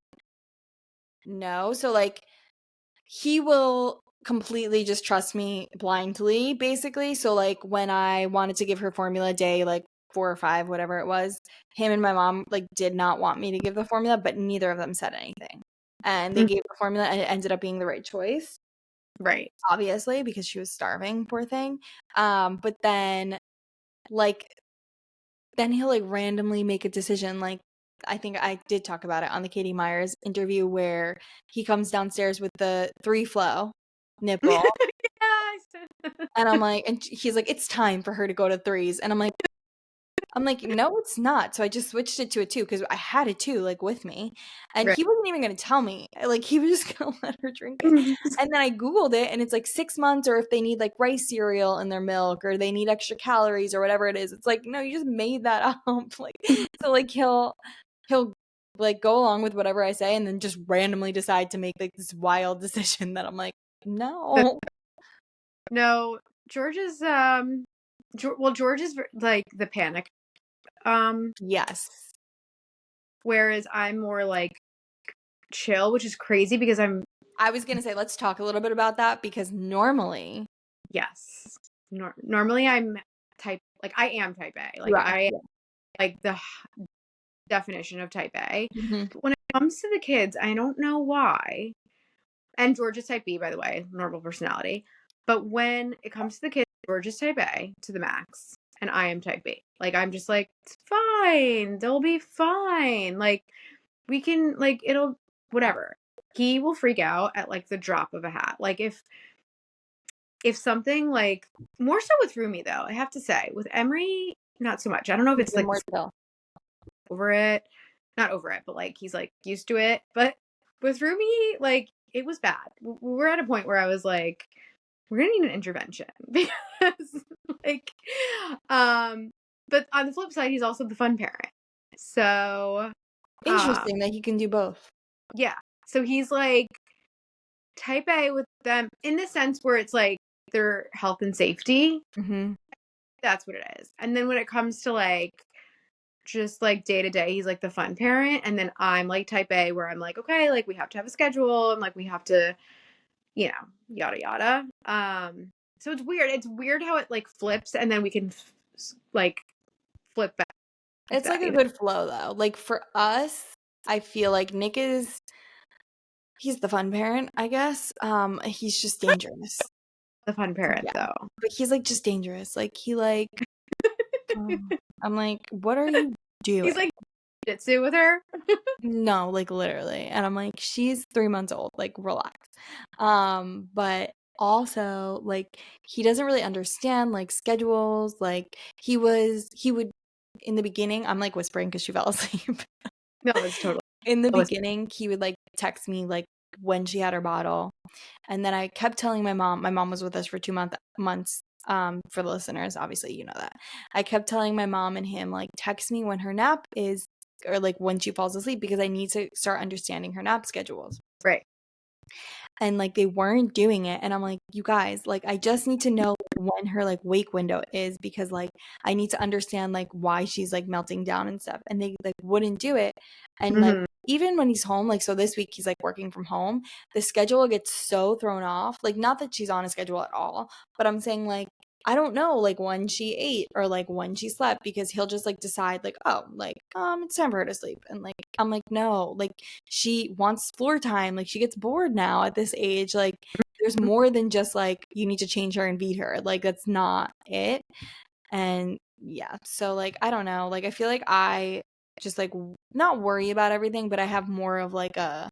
know. So like he will completely just trust me blindly basically. So like when I wanted to give her formula day like 4 or 5 whatever it was, him and my mom like did not want me to give the formula, but neither of them said anything. And they gave the formula and it ended up being the right choice. Right. Obviously, because she was starving, poor thing. But then like then he'll like randomly make a decision. Like I think I did talk about it on the Katie Myers interview where he comes downstairs with the 3 flow nipple. Yes. And I'm like, and he's like, it's time for her to go to 3s. And I'm like, no, it's not. So I just switched it to a 2 because I had a 2 like with me, and Right. he wasn't even going to tell me. Like he was just going to let her drink it. And then I Googled it, and it's like 6 months, or if they need like rice cereal in their milk, or they need extra calories, or whatever it is. It's like, no, you just made that up. Like, so like he'll like go along with whatever I say, and then just randomly decide to make like this wild decision that I'm like, no. No, George is George is like the panic. Yes. Whereas I'm more like chill, which is crazy because I was going to say, let's talk a little bit about that because normally. Yes. Normally I'm I am type A. Like Right. I am like the definition of type A. Mm-hmm. But when it comes to the kids, I don't know why. And George is type B, by the way, normal personality. But when it comes to the kids, George is type A to the max, and I am type B. Like I'm just like, it's fine. They'll be fine. Like we can it'll whatever. He will freak out at like the drop of a hat. Like if something like more so with Rumi though, I have to say. With Emery, not so much. I don't know if it's like more chill. over it. Not over it, but like he's like used to it. But with Rumi, like it was bad. We're at a point where I was like, we're gonna need an intervention because like but on the flip side, he's also the fun parent. So Interesting that he can do both. yeah. So he's like type A with them in the sense where it's like their health and safety. Mm-hmm. That's what it is. And then when it comes to like just like day to day, he's like the fun parent. And then I'm like type A where I'm like, okay, like we have to have a schedule and like we have to, you know, yada yada. So it's weird. It's weird how it like flips and then we can like flip back. It's like a good flow though. Like for us, I feel like Nick he's the fun parent, I guess. He's just dangerous. The fun parent though. But he's like just dangerous. Like he like I'm like, what are you doing? He's like jitsu with her. No, like literally. And I'm like, she's 3 months old. Like relax. But also like he doesn't really understand like schedules. Like he would in the beginning, I'm like whispering because she fell asleep. No, it's totally In the beginning, he would like text me like when she had her bottle. And then I kept telling my mom was with us for 2 months. For the listeners, obviously, you know that. I kept telling my mom and him, like, text me when her nap is, or like when she falls asleep, because I need to start understanding her nap schedules. right. and like they weren't doing it, and I'm like, you guys, like I just need to know when her like wake window is, because like I need to understand like why she's like melting down and stuff, and they like wouldn't do it. And like Mhm. even when he's home, like so this week he's like working from home, the schedule gets so thrown off, like not that she's on a schedule at all, but I'm saying like I don't know like when she ate or like when she slept, because he'll just like decide like, oh, like it's time for her to sleep, and like I'm like, no, like she wants floor time, like she gets bored now at this age, like there's more than just like you need to change her and feed her, like that's not it. And yeah, so like I don't know, like I feel like I just like not worry about everything, but I have more of like a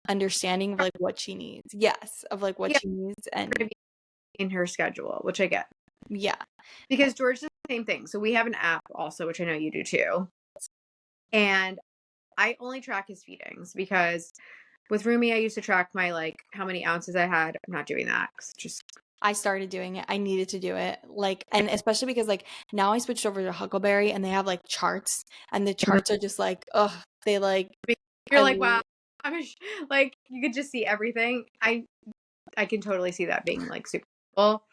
understanding of like what she needs, yes, of like what Yeah, she needs. And in her schedule, which I get. yeah, Because George does the same thing. So we have an app also, which I know you do too. And I only track his feedings because with Rumi, I used to track my like how many ounces I had. I'm not doing that 'cause just I started doing it. I needed to do it. Like, and especially because like now I switched over to Huckleberry and they have like charts, and the charts are just like, ugh, they like, you're I, like, wow, like you could just see everything. I can totally see that being like super cool.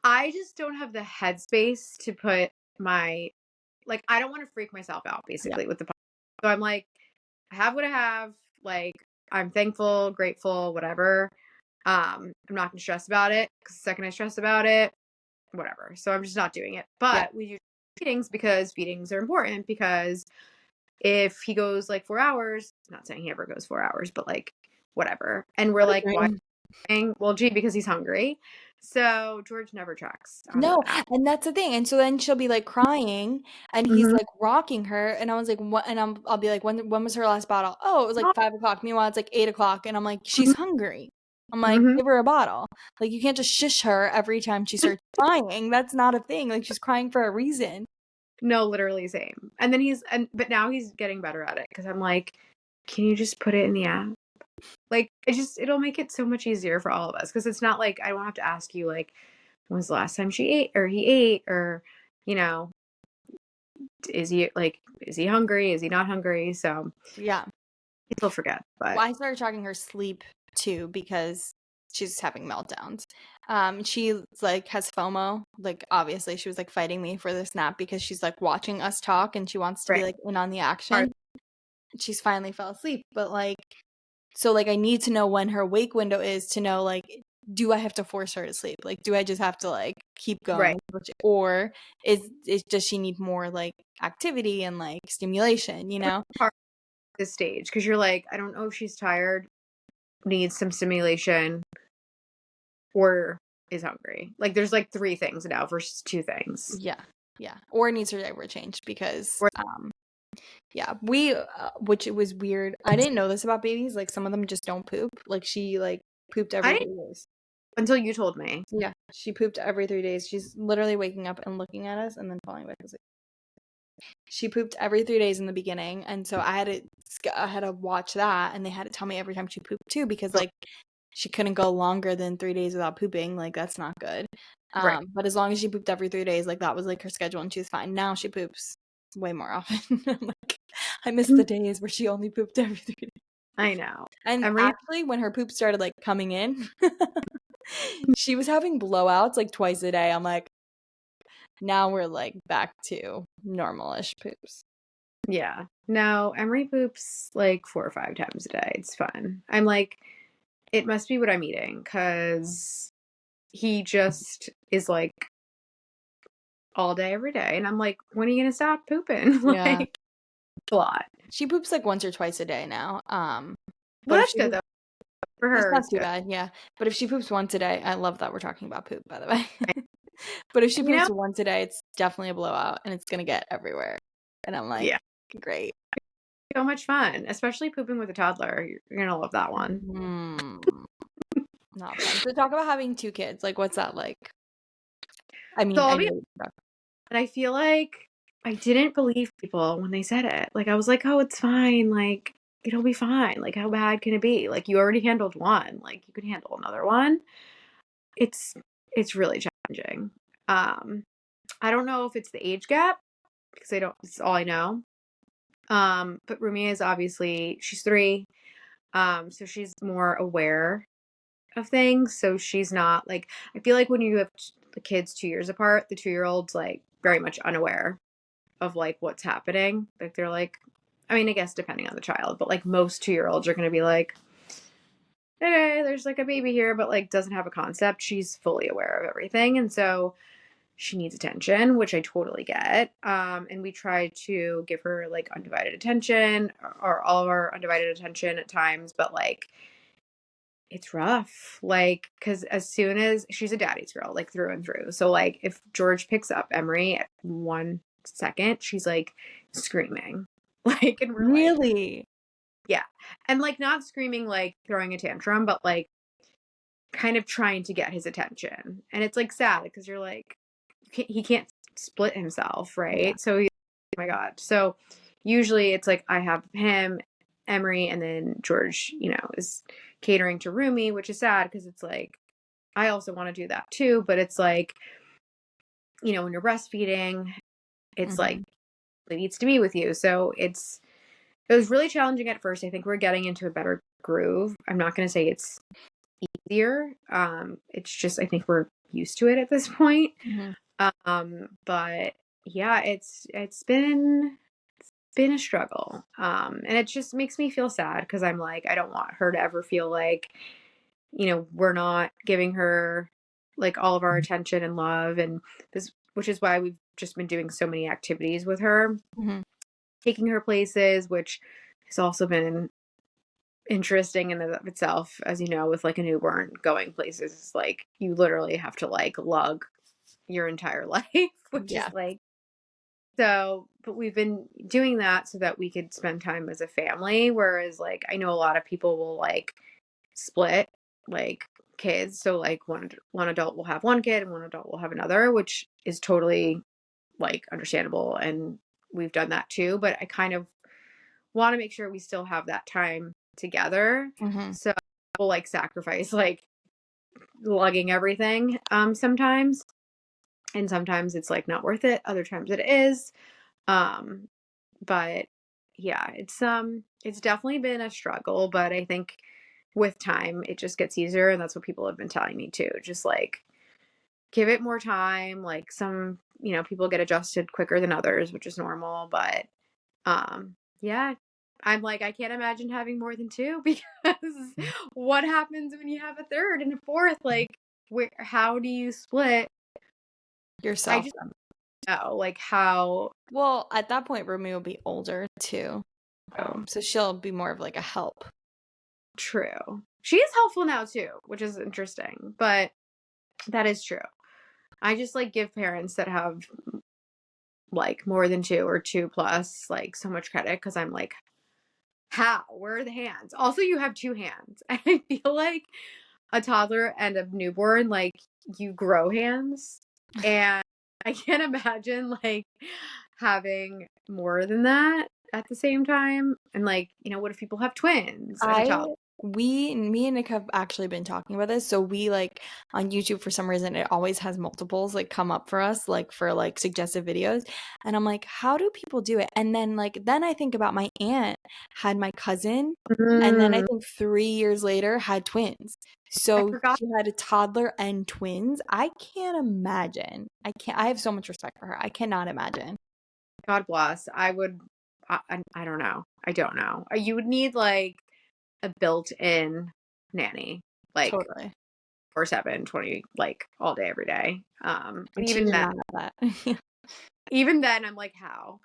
I just don't have the headspace to put my like I don't want to freak myself out yeah, basically with the podcast. So I'm like, I have what I have. Like I'm thankful, grateful, whatever. I'm not gonna stress about it because the second I stress about it, whatever. So I'm just not doing it. yeah, But we do feedings because feedings are important because if he goes like 4 hours, not saying he ever goes 4 hours, but like whatever. And we're what a like, why? dream. Well, gee, because he's hungry. So George never tracks on No, the app. and that's the thing. And so then she'll be like crying and he's Mm-hmm. like rocking her. And I was like, what? And I'll be like, when was her last bottle? Oh, it was like 5 o'clock. Meanwhile, it's like 8 o'clock. And I'm like, she's hungry. I'm like, Mm-hmm. give her a bottle. Like, you can't just shush her every time she starts crying. That's not a thing. Like, she's crying for a reason. No, literally same. And then but now he's getting better at it because I'm like, can you just put it in the app? Like, it'll make it so much easier for all of us because it's not like I don't have to ask you like, when's the last time she ate or he ate or, you know, is he hungry? Is he not hungry? So Yeah. he'll forget. But Well, I started tracking her sleep too because she's having meltdowns. She like has FOMO. Like obviously she was like fighting me for this nap because she's like watching us talk and she wants to be right, like in on the hard. action. She's finally fell asleep, but like so like I need to know when her wake window is to know like do I have to force her to sleep? Like do I just have to like keep Right. going, or is does she need more like activity and like stimulation, you know? Hard at this stage because you're like, I don't know if she's tired, needs some stimulation, or is hungry. Like there's like three things now versus two things. Yeah. Yeah. Or needs her diaper changed because Or yeah, we which it was weird. I didn't know this about babies. Like some of them just don't poop. Like she like pooped I every didn't 3 days. until you told me. Yeah, she pooped every 3 days. She's literally waking up and looking at us and then falling back asleep. She pooped every 3 days in the beginning, and so I had to watch that, and they had to tell me every time she pooped too, because like she couldn't go longer than 3 days without pooping. Like that's not good. Right. But as long as she pooped every 3 days, like that was like her schedule, and she was fine. Now she poops way more often. I'm like, I miss the days where she only pooped every 3 days. I know. And Emery, actually, when her poop started like coming in, she was having blowouts like twice a day. I'm like, now we're like back to normal-ish poops. yeah. No, Emery poops like 4 or 5 times a day. It's fun. I'm like, it must be what I'm eating because he just is like all day, every day. And I'm like, when are you going to stop pooping? Yeah. Like, a lot. She poops like once or twice a day now. Well, But if that's she good though. For it's her, not it's too good. bad, yeah. But if she poops once a day, I love that we're talking about poop, by the way. But if she You know? poops once a day, it's definitely a blowout and it's gonna get everywhere. And I'm like, Yeah. great. So much fun, especially pooping with a toddler. You're going to love that one. Not fun. So talk about having 2 kids. Like, what's that like? I So mean, I'll I be, know. and I feel like I didn't believe people when they said it. Like, I was like, oh, it's fine. Like, it'll be fine. Like, how bad can it be? Like, you already handled one. Like, you can handle another one. It's, it's really challenging. I don't know if it's the age gap because it's all I know. But Rumi is obviously, she's 3. So she's more aware of things. So she's not like, I feel like when you have the kids 2 years apart, the 2-year-old's like very much unaware of like what's happening. Like they're like, I mean, I guess depending on the child, but like most 2-year-olds are going to be like, okay, there's like a baby here, but like doesn't have a concept. She's fully aware of everything. And so she needs attention, which I totally get. And we try to give her like undivided attention or all of our undivided attention at times, but like it's rough. Like, cause as soon as she's a daddy's girl, like through and through. So like if George picks up Emery at 1 second, she's like screaming. Like, and we're like, Really? yeah. And like not screaming, like throwing a tantrum, but like kind of trying to get his attention. And it's like sad because you're like, he can't split himself, right? Yeah. So, oh my God. So usually it's like I have him, Emery, and then George, is catering to Rumi, which is sad because it's like, I also want to do that too. But it's like, when you're breastfeeding, it's like, it needs to be with you. So it was really challenging at first. I think we're getting into a better groove. I'm not going to say it's easier. It's just, I think we're used to it at this point. But yeah, it's been a struggle. And it just makes me feel sad because I'm like, I don't want her to ever feel like, we're not giving her like all of our attention and love, and this, which is why we've just been doing so many activities with her, taking her places, which has also been interesting in and of itself, as you know, with like a newborn going places, like you literally have to like lug your entire life, which is like, so, but we've been doing that so that we could spend time as a family. Whereas like, I know a lot of people will like split like kids. So like one adult will have one kid and one adult will have another, which is totally like understandable. And we've done that too, but I kind of want to make sure we still have that time together. So we'll like sacrifice like lugging everything sometimes. And sometimes it's like not worth it. Other times it is. But yeah, it's definitely been a struggle, but I think with time it just gets easier. And that's what people have been telling me too. Just like give it more time. Like some, people get adjusted quicker than others, which is normal. But yeah, I'm like, I can't imagine having more than two because what happens when you have a third and a fourth? Like, how do you split yourself? I just know, like how. Well, at that point, Rumi will be older too, so she'll be more of like a help. True. She is helpful now too, which is interesting, but that is true. I just like give parents that have like more than two or two plus like so much credit because I'm like, how? Where are the hands? Also, you have two hands. And I feel like a toddler and a newborn, like you grow hands. And I can't imagine like having more than that at the same time. And like, what if people have twins and a toddler? Me and Nick have actually been talking about this. So we like on YouTube for some reason it always has multiples like come up for us like for like suggestive videos, and I'm like, how do people do it? And then I think about my aunt had my cousin, and then I think 3 years later had twins. So she had a toddler and twins. I can't imagine. I have so much respect for her. I cannot imagine. God bless. I would. I don't know. I don't know. You would need like a built-in nanny, like Totally 4/7, 20, like all day, every day. But and even then, I'm like, how?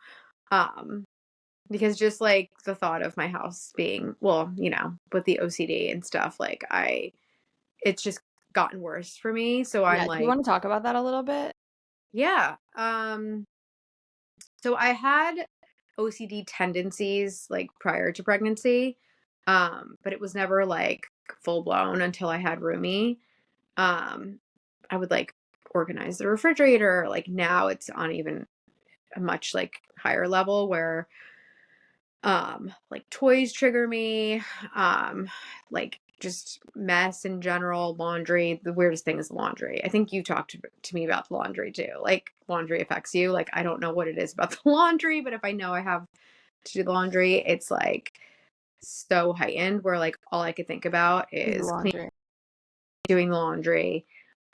Because just like the thought of my house being, well, with the OCD and stuff, like it's just gotten worse for me. So I'm do like, you want to talk about that a little bit? yeah. So I had OCD tendencies like prior to pregnancy. But it was never like full blown until I had Rumi. I would like organize the refrigerator. Like now it's on even a much like higher level where like toys trigger me, like just mess in general, laundry. The weirdest thing is laundry. I think you talked to me about the laundry too. Like laundry affects you. Like I don't know what it is about the laundry, but if I know I have to do the laundry, it's like so heightened where like all I could think about is doing the laundry.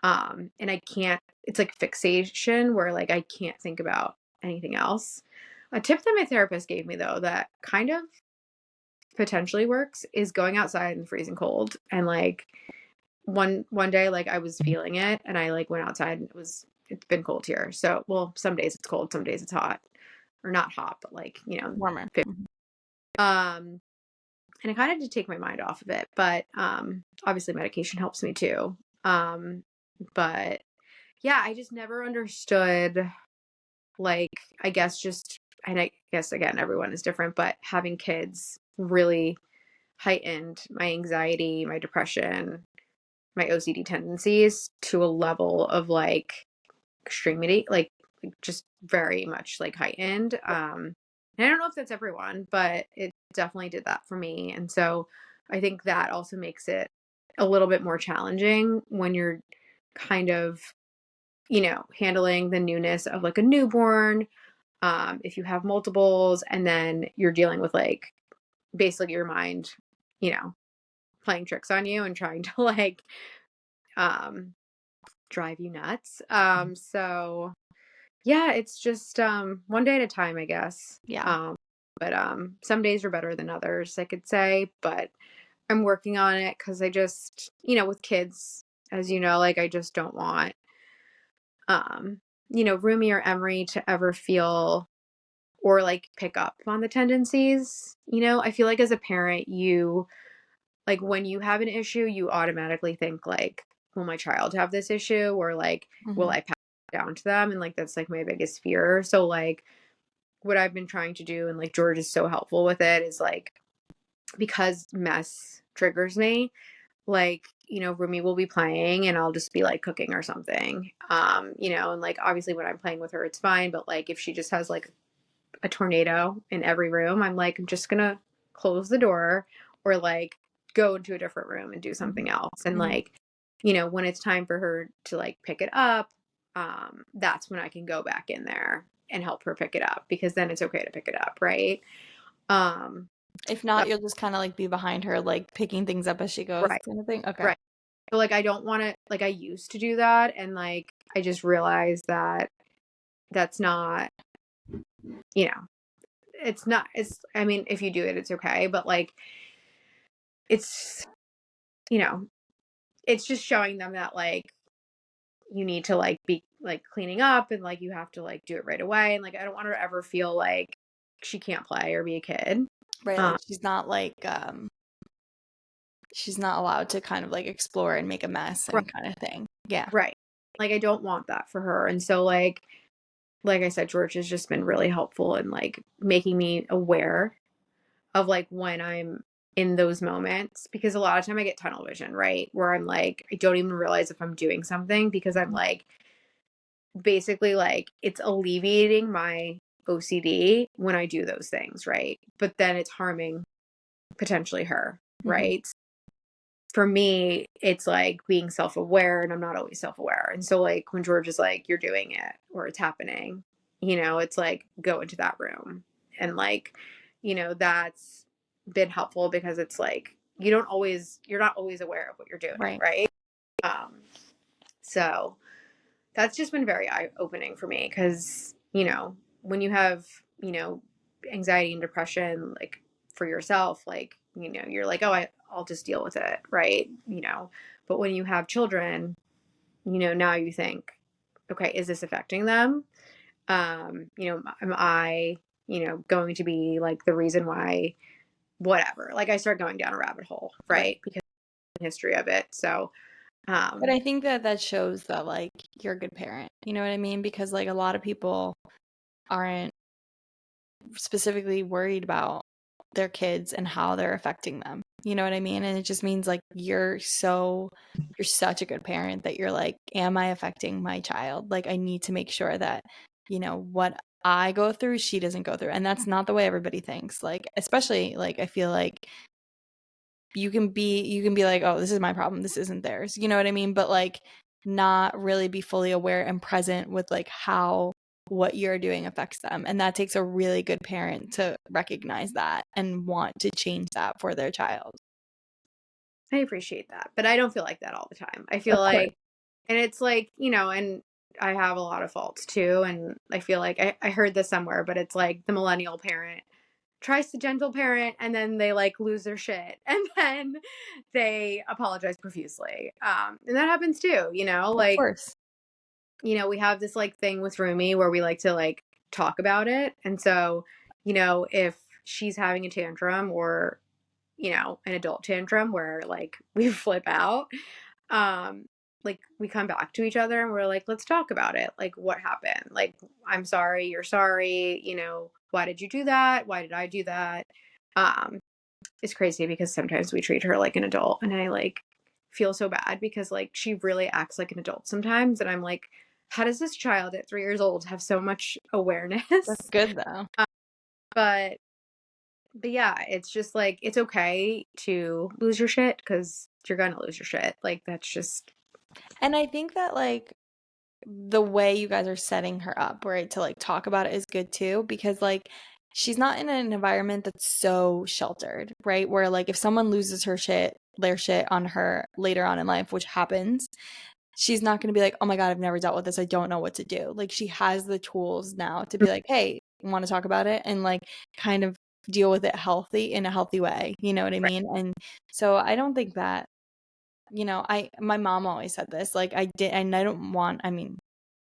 And I can't, it's like fixation where like I can't think about anything else. A tip that my therapist gave me though that kind of potentially works is going outside in the freezing cold. And like one day like I was feeling it and I like went outside and it's been cold here. So well, some days it's cold, some days it's hot. Or not hot, but like, you know, warmer. Um and I kind of did take my mind off of it, but obviously medication helps me too. But yeah, I just never understood like I guess just and I guess again everyone is different, but having kids really heightened my anxiety, my depression, my OCD tendencies to a level of like extremity, like just very much like heightened. And I don't know if that's everyone, but it definitely did that for me. And so I think that also makes it a little bit more challenging when you're kind of, you know, handling the newness of like a newborn. If you have multiples and then you're dealing with like basically your mind, you know, playing tricks on you and trying to like um drive you nuts. So yeah, it's just one day at a time, I guess. Yeah. But some days are better than others, I could say, but I'm working on it cuz I just, you know, with kids, as you know, like I just don't want um you know, Rumi or Emery to ever feel or like pick up on the tendencies. You know, I feel like as a parent, you like when you have an issue, you automatically think like, will my child have this issue? Or like, will I pass it down to them? And like, that's like my biggest fear. So like what I've been trying to do, and like George is so helpful with it, is like, because mess triggers me, like, you know, Rumi will be playing and I'll just be like cooking or something. You know, and like obviously when I'm playing with her, it's fine. But like if she just has like a tornado in every room, I'm like, I'm just gonna close the door or like go into a different room and do something else. And like, you know, when it's time for her to like pick it up, that's when I can go back in there and help her pick it up because then it's okay to pick it up, right? Um, If not, you'll just kind of like be behind her, like picking things up as she goes, right, kind of thing. Okay. right. So like I don't want to like I used to do that and like I just realized that that's not, you know, it's not it's I mean, if you do it, it's okay. But like it's you know, it's just showing them that like you need to like be like cleaning up and like you have to like do it right away. And like I don't want her to ever feel like she can't play or be a kid. Right. Like she's not allowed to kind of like explore and make a mess Right, and kind of thing. Yeah. right. Like I don't want that for her. And so like I said, George has just been really helpful in like making me aware of like when I'm in those moments because a lot of time I get tunnel vision, right? Where I'm like, I don't even realize if I'm doing something because I'm like, basically like it's alleviating my OCD when I do those things, right? But then it's harming potentially her, right? For me, it's like being self aware, and I'm not always self aware. And so, like, when George is like, you're doing it or it's happening, you know, it's like, go into that room. And, like, you know, that's been helpful because it's like, you're not always aware of what you're doing, Right. right? Um, so that's just been very eye opening for me because, you know, when you have, you know, anxiety and depression, like for yourself, like, you know, you're like, oh, I'll just deal with it. Right. You know, but when you have children, you know, now you think, okay, is this affecting them? You know, am I, you know, going to be like the reason why, whatever, like I start going down a rabbit hole, right? Because of the history of it. So, But I think that shows that like you're a good parent. You know what I mean? Because like a lot of people aren't specifically worried about their kids and how they're affecting them. You know what I mean? And it just means like you're such a good parent that you're like, am I affecting my child? Like I need to make sure that, you know, what I go through, she doesn't go through. And that's not the way everybody thinks. Like especially like I feel like you can be like, oh, this is my problem, this isn't theirs. You know what I mean? But like not really be fully aware and present with like how what you're doing affects them. And that takes a really good parent to recognize that and want to change that for their child. I appreciate that, but I don't feel like that all the time. I feel Of course. like, and it's like, and I have a lot of faults too. And I feel like I heard this somewhere, but it's like the millennial parent tries to gentle parent and then they like lose their shit and then they apologize profusely. And that happens too, Of course. we have this like thing with Rumi where we like to like talk about it. And so, if she's having a tantrum or, an adult tantrum where like we flip out, like we come back to each other and we're like, let's talk about it. Like, what happened? Like, I'm sorry, you're sorry, why did you do that? Why did I do that? Um, it's crazy because sometimes we treat her like an adult and I like feel so bad because like she really acts like an adult sometimes. And I'm like, how does this child at 3 years old have so much awareness? That's good though. But yeah, it's just like, it's okay to lose your shit because you're gonna lose your shit. Like, that's just. And I think that like the way you guys are setting her up, right, to like talk about it is good too, because like she's not in an environment that's so sheltered, right? Where like if someone loses their shit on her later on in life, which happens, she's not going to be like, oh my God, I've never dealt with this. I don't know what to do. Like she has the tools now to be like, hey, want to talk about it and like kind of deal with it in a healthy way. You know what I mean? And so I don't think that, my mom always said this, like and I don't want, I mean,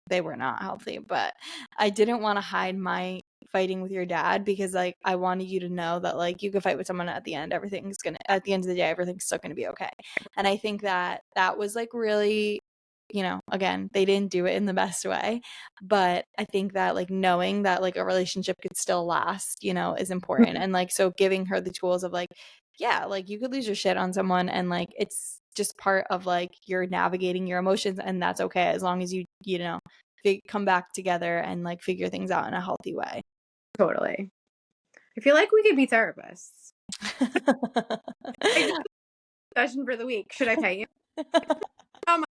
they were not healthy, but I didn't want to hide my fighting with your dad because like I wanted you to know that like you could fight with someone at the end, at the end of the day, everything's still gonna be okay. And I think that was like really, again, they didn't do it in the best way, but I think that like knowing that like a relationship could still last, is important. And like so giving her the tools of like, yeah, like you could lose your shit on someone and like it's just part of like you're navigating your emotions and that's okay as long as you know come back together and like figure things out in a healthy way. Totally. I feel like we could be therapists. Like, this session for the week. Should I pay you? How much?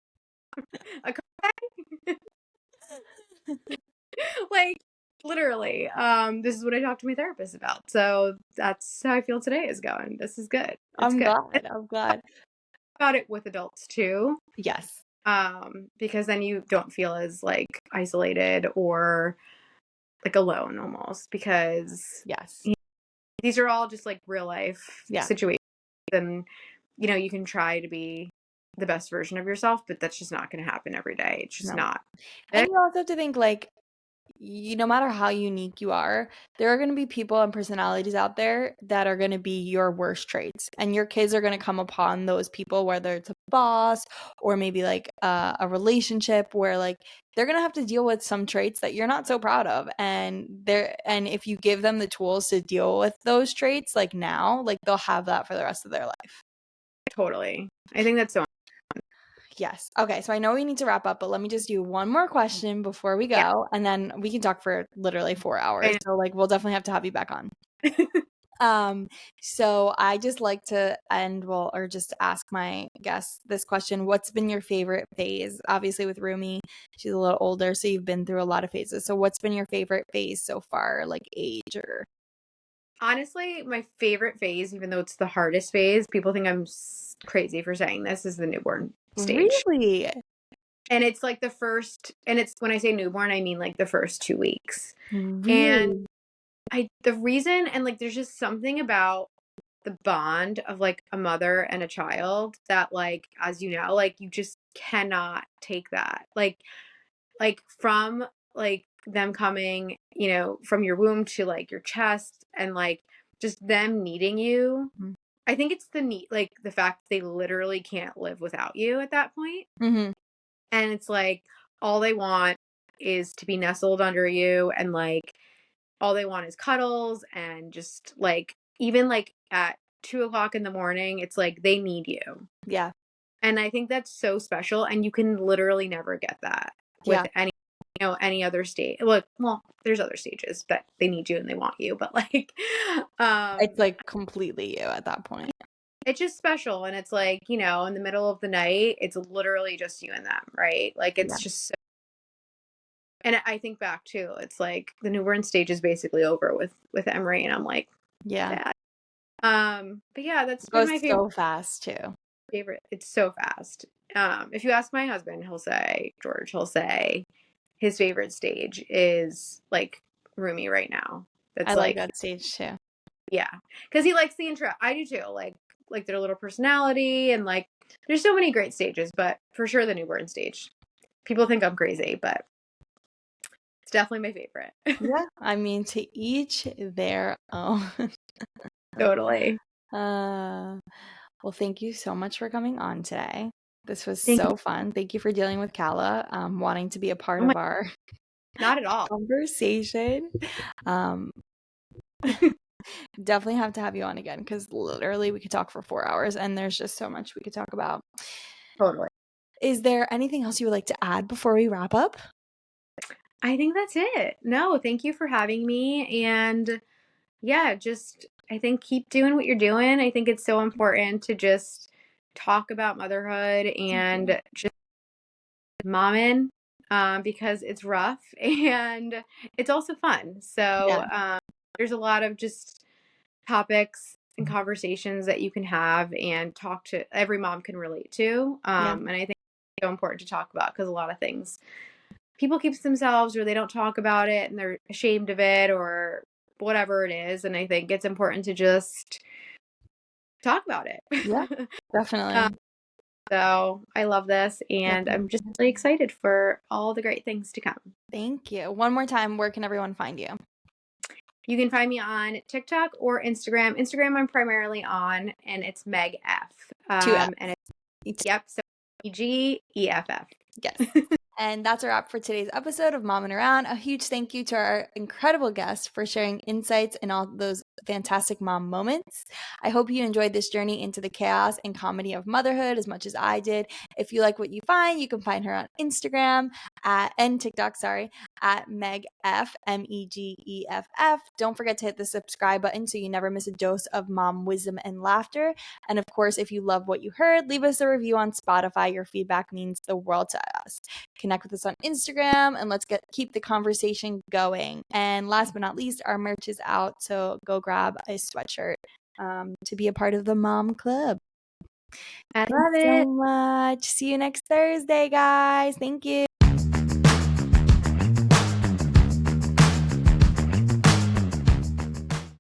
A copay? Like, literally. This is what I talk to my therapist about. So that's how I feel today is going. This is good. It's I'm good. glad. I'm glad. About it with adults too. Yes. Because then you don't feel as like isolated or like alone almost because Yes. these are all just like real life Yeah. situations and you can try to be the best version of yourself, but that's just not going to happen every day. It's just No. not. And you also have to think like no matter how unique you are, there are going to be people and personalities out there that are going to be your worst traits. And your kids are going to come upon those people, whether it's a boss or maybe like a relationship where like they're going to have to deal with some traits that you're not so proud of. And if you give them the tools to deal with those traits, like now, like they'll have that for the rest of their life. Totally. I think that's so. Yes. Okay. So I know we need to wrap up, but let me just do one more question before we Yeah. go, and then we can talk for literally 4 hours. So like we'll definitely have to have you back on. So I just like to end or just ask my guests this question. What's been your favorite phase? Obviously with Rumi, she's a little older, so you've been through a lot of phases. So what's been your favorite phase so far, like age or? Honestly, my favorite phase, even though it's the hardest phase, people think I'm crazy for saying this, is the newborn stage. Really? And it's like the first, and it's when I say newborn, I mean like the first 2 weeks. And Really? the reason, and like there's just something about the bond of like a mother and a child that like, as you know, like you just cannot take that. Like from like them coming, from your womb to like your chest and like just them needing you. Mhm. I think it's like the fact they literally can't live without you at that point. Mhm. And it's like all they want is to be nestled under you and like all they want is cuddles and just like even like at 2 o'clock in the morning, it's like they need you. Yeah. And I think that's so special. And you can literally never get that with Yeah. any other stage. Well, there's other stages that they need you and they want you, but like, It's like completely you at that point. it's just special. And it's like, in the middle of the night, it's literally just you and them, right? Like, Yeah. it's just so And I think back too, it's like the newborn stage is basically over with Emery, and I'm like, Yeah. sad. But yeah, that's It been goes my so fast too. favorite. It's so fast. If you ask my husband, he'll say his favorite stage is like Roomy right now. That's I like like, that stage too. yeah, because he likes the intro. I do too. Like their little personality, and like there's so many great stages, but for sure the newborn stage. People think I'm crazy, but it's definitely my favorite. Yeah, I mean, to each their own. Totally. Well, thank you so much for coming on today. This was Thank you. so fun. Thank you for dealing with Kala, wanting to be a part Oh my, of our not at all. conversation. Definitely have to have you on again because literally we could talk for 4 hours and there's just so much we could talk about. Totally. Is there anything else you would like to add before we wrap up? I think that's it. No, thank you for having me. And yeah, just I think keep doing what you're doing. I think it's so important to just talk about motherhood and just mommin, because it's rough and it's also fun. So there's a lot of just topics and conversations that you can have and talk to every mom can relate to. And I think it's so important to talk about because a lot of things people keep to themselves or they don't talk about it and they're ashamed of it or whatever it is. And I think it's important to just talk about it. Yeah, definitely. So I love this and Definitely. I'm just really excited for all the great things to come. Thank you. One more time, where can everyone find you? You can find me on TikTok or Instagram. Instagram I'm primarily on and it's Meg F. Two F. And it's, yep, so EGEFF. Yes. And that's a wrap for today's episode of Mommin' Around. A huge thank you to our incredible guest for sharing insights and all those fantastic mom moments. I hope you enjoyed this journey into the chaos and comedy of motherhood as much as I did. If you like what you find, you can find her on Instagram and TikTok, at MEGF, MEGEFF. Don't forget to hit the subscribe button so you never miss a dose of mom wisdom and laughter. And of course, if you love what you heard, leave us a review on Spotify. Your feedback means the world to us. Connect with us on Instagram and let's keep the conversation going. And last but not least, our merch is out, so go grab a sweatshirt to be a part of the mom club. I love it. Thanks so much. See you next Thursday, guys. Thank you.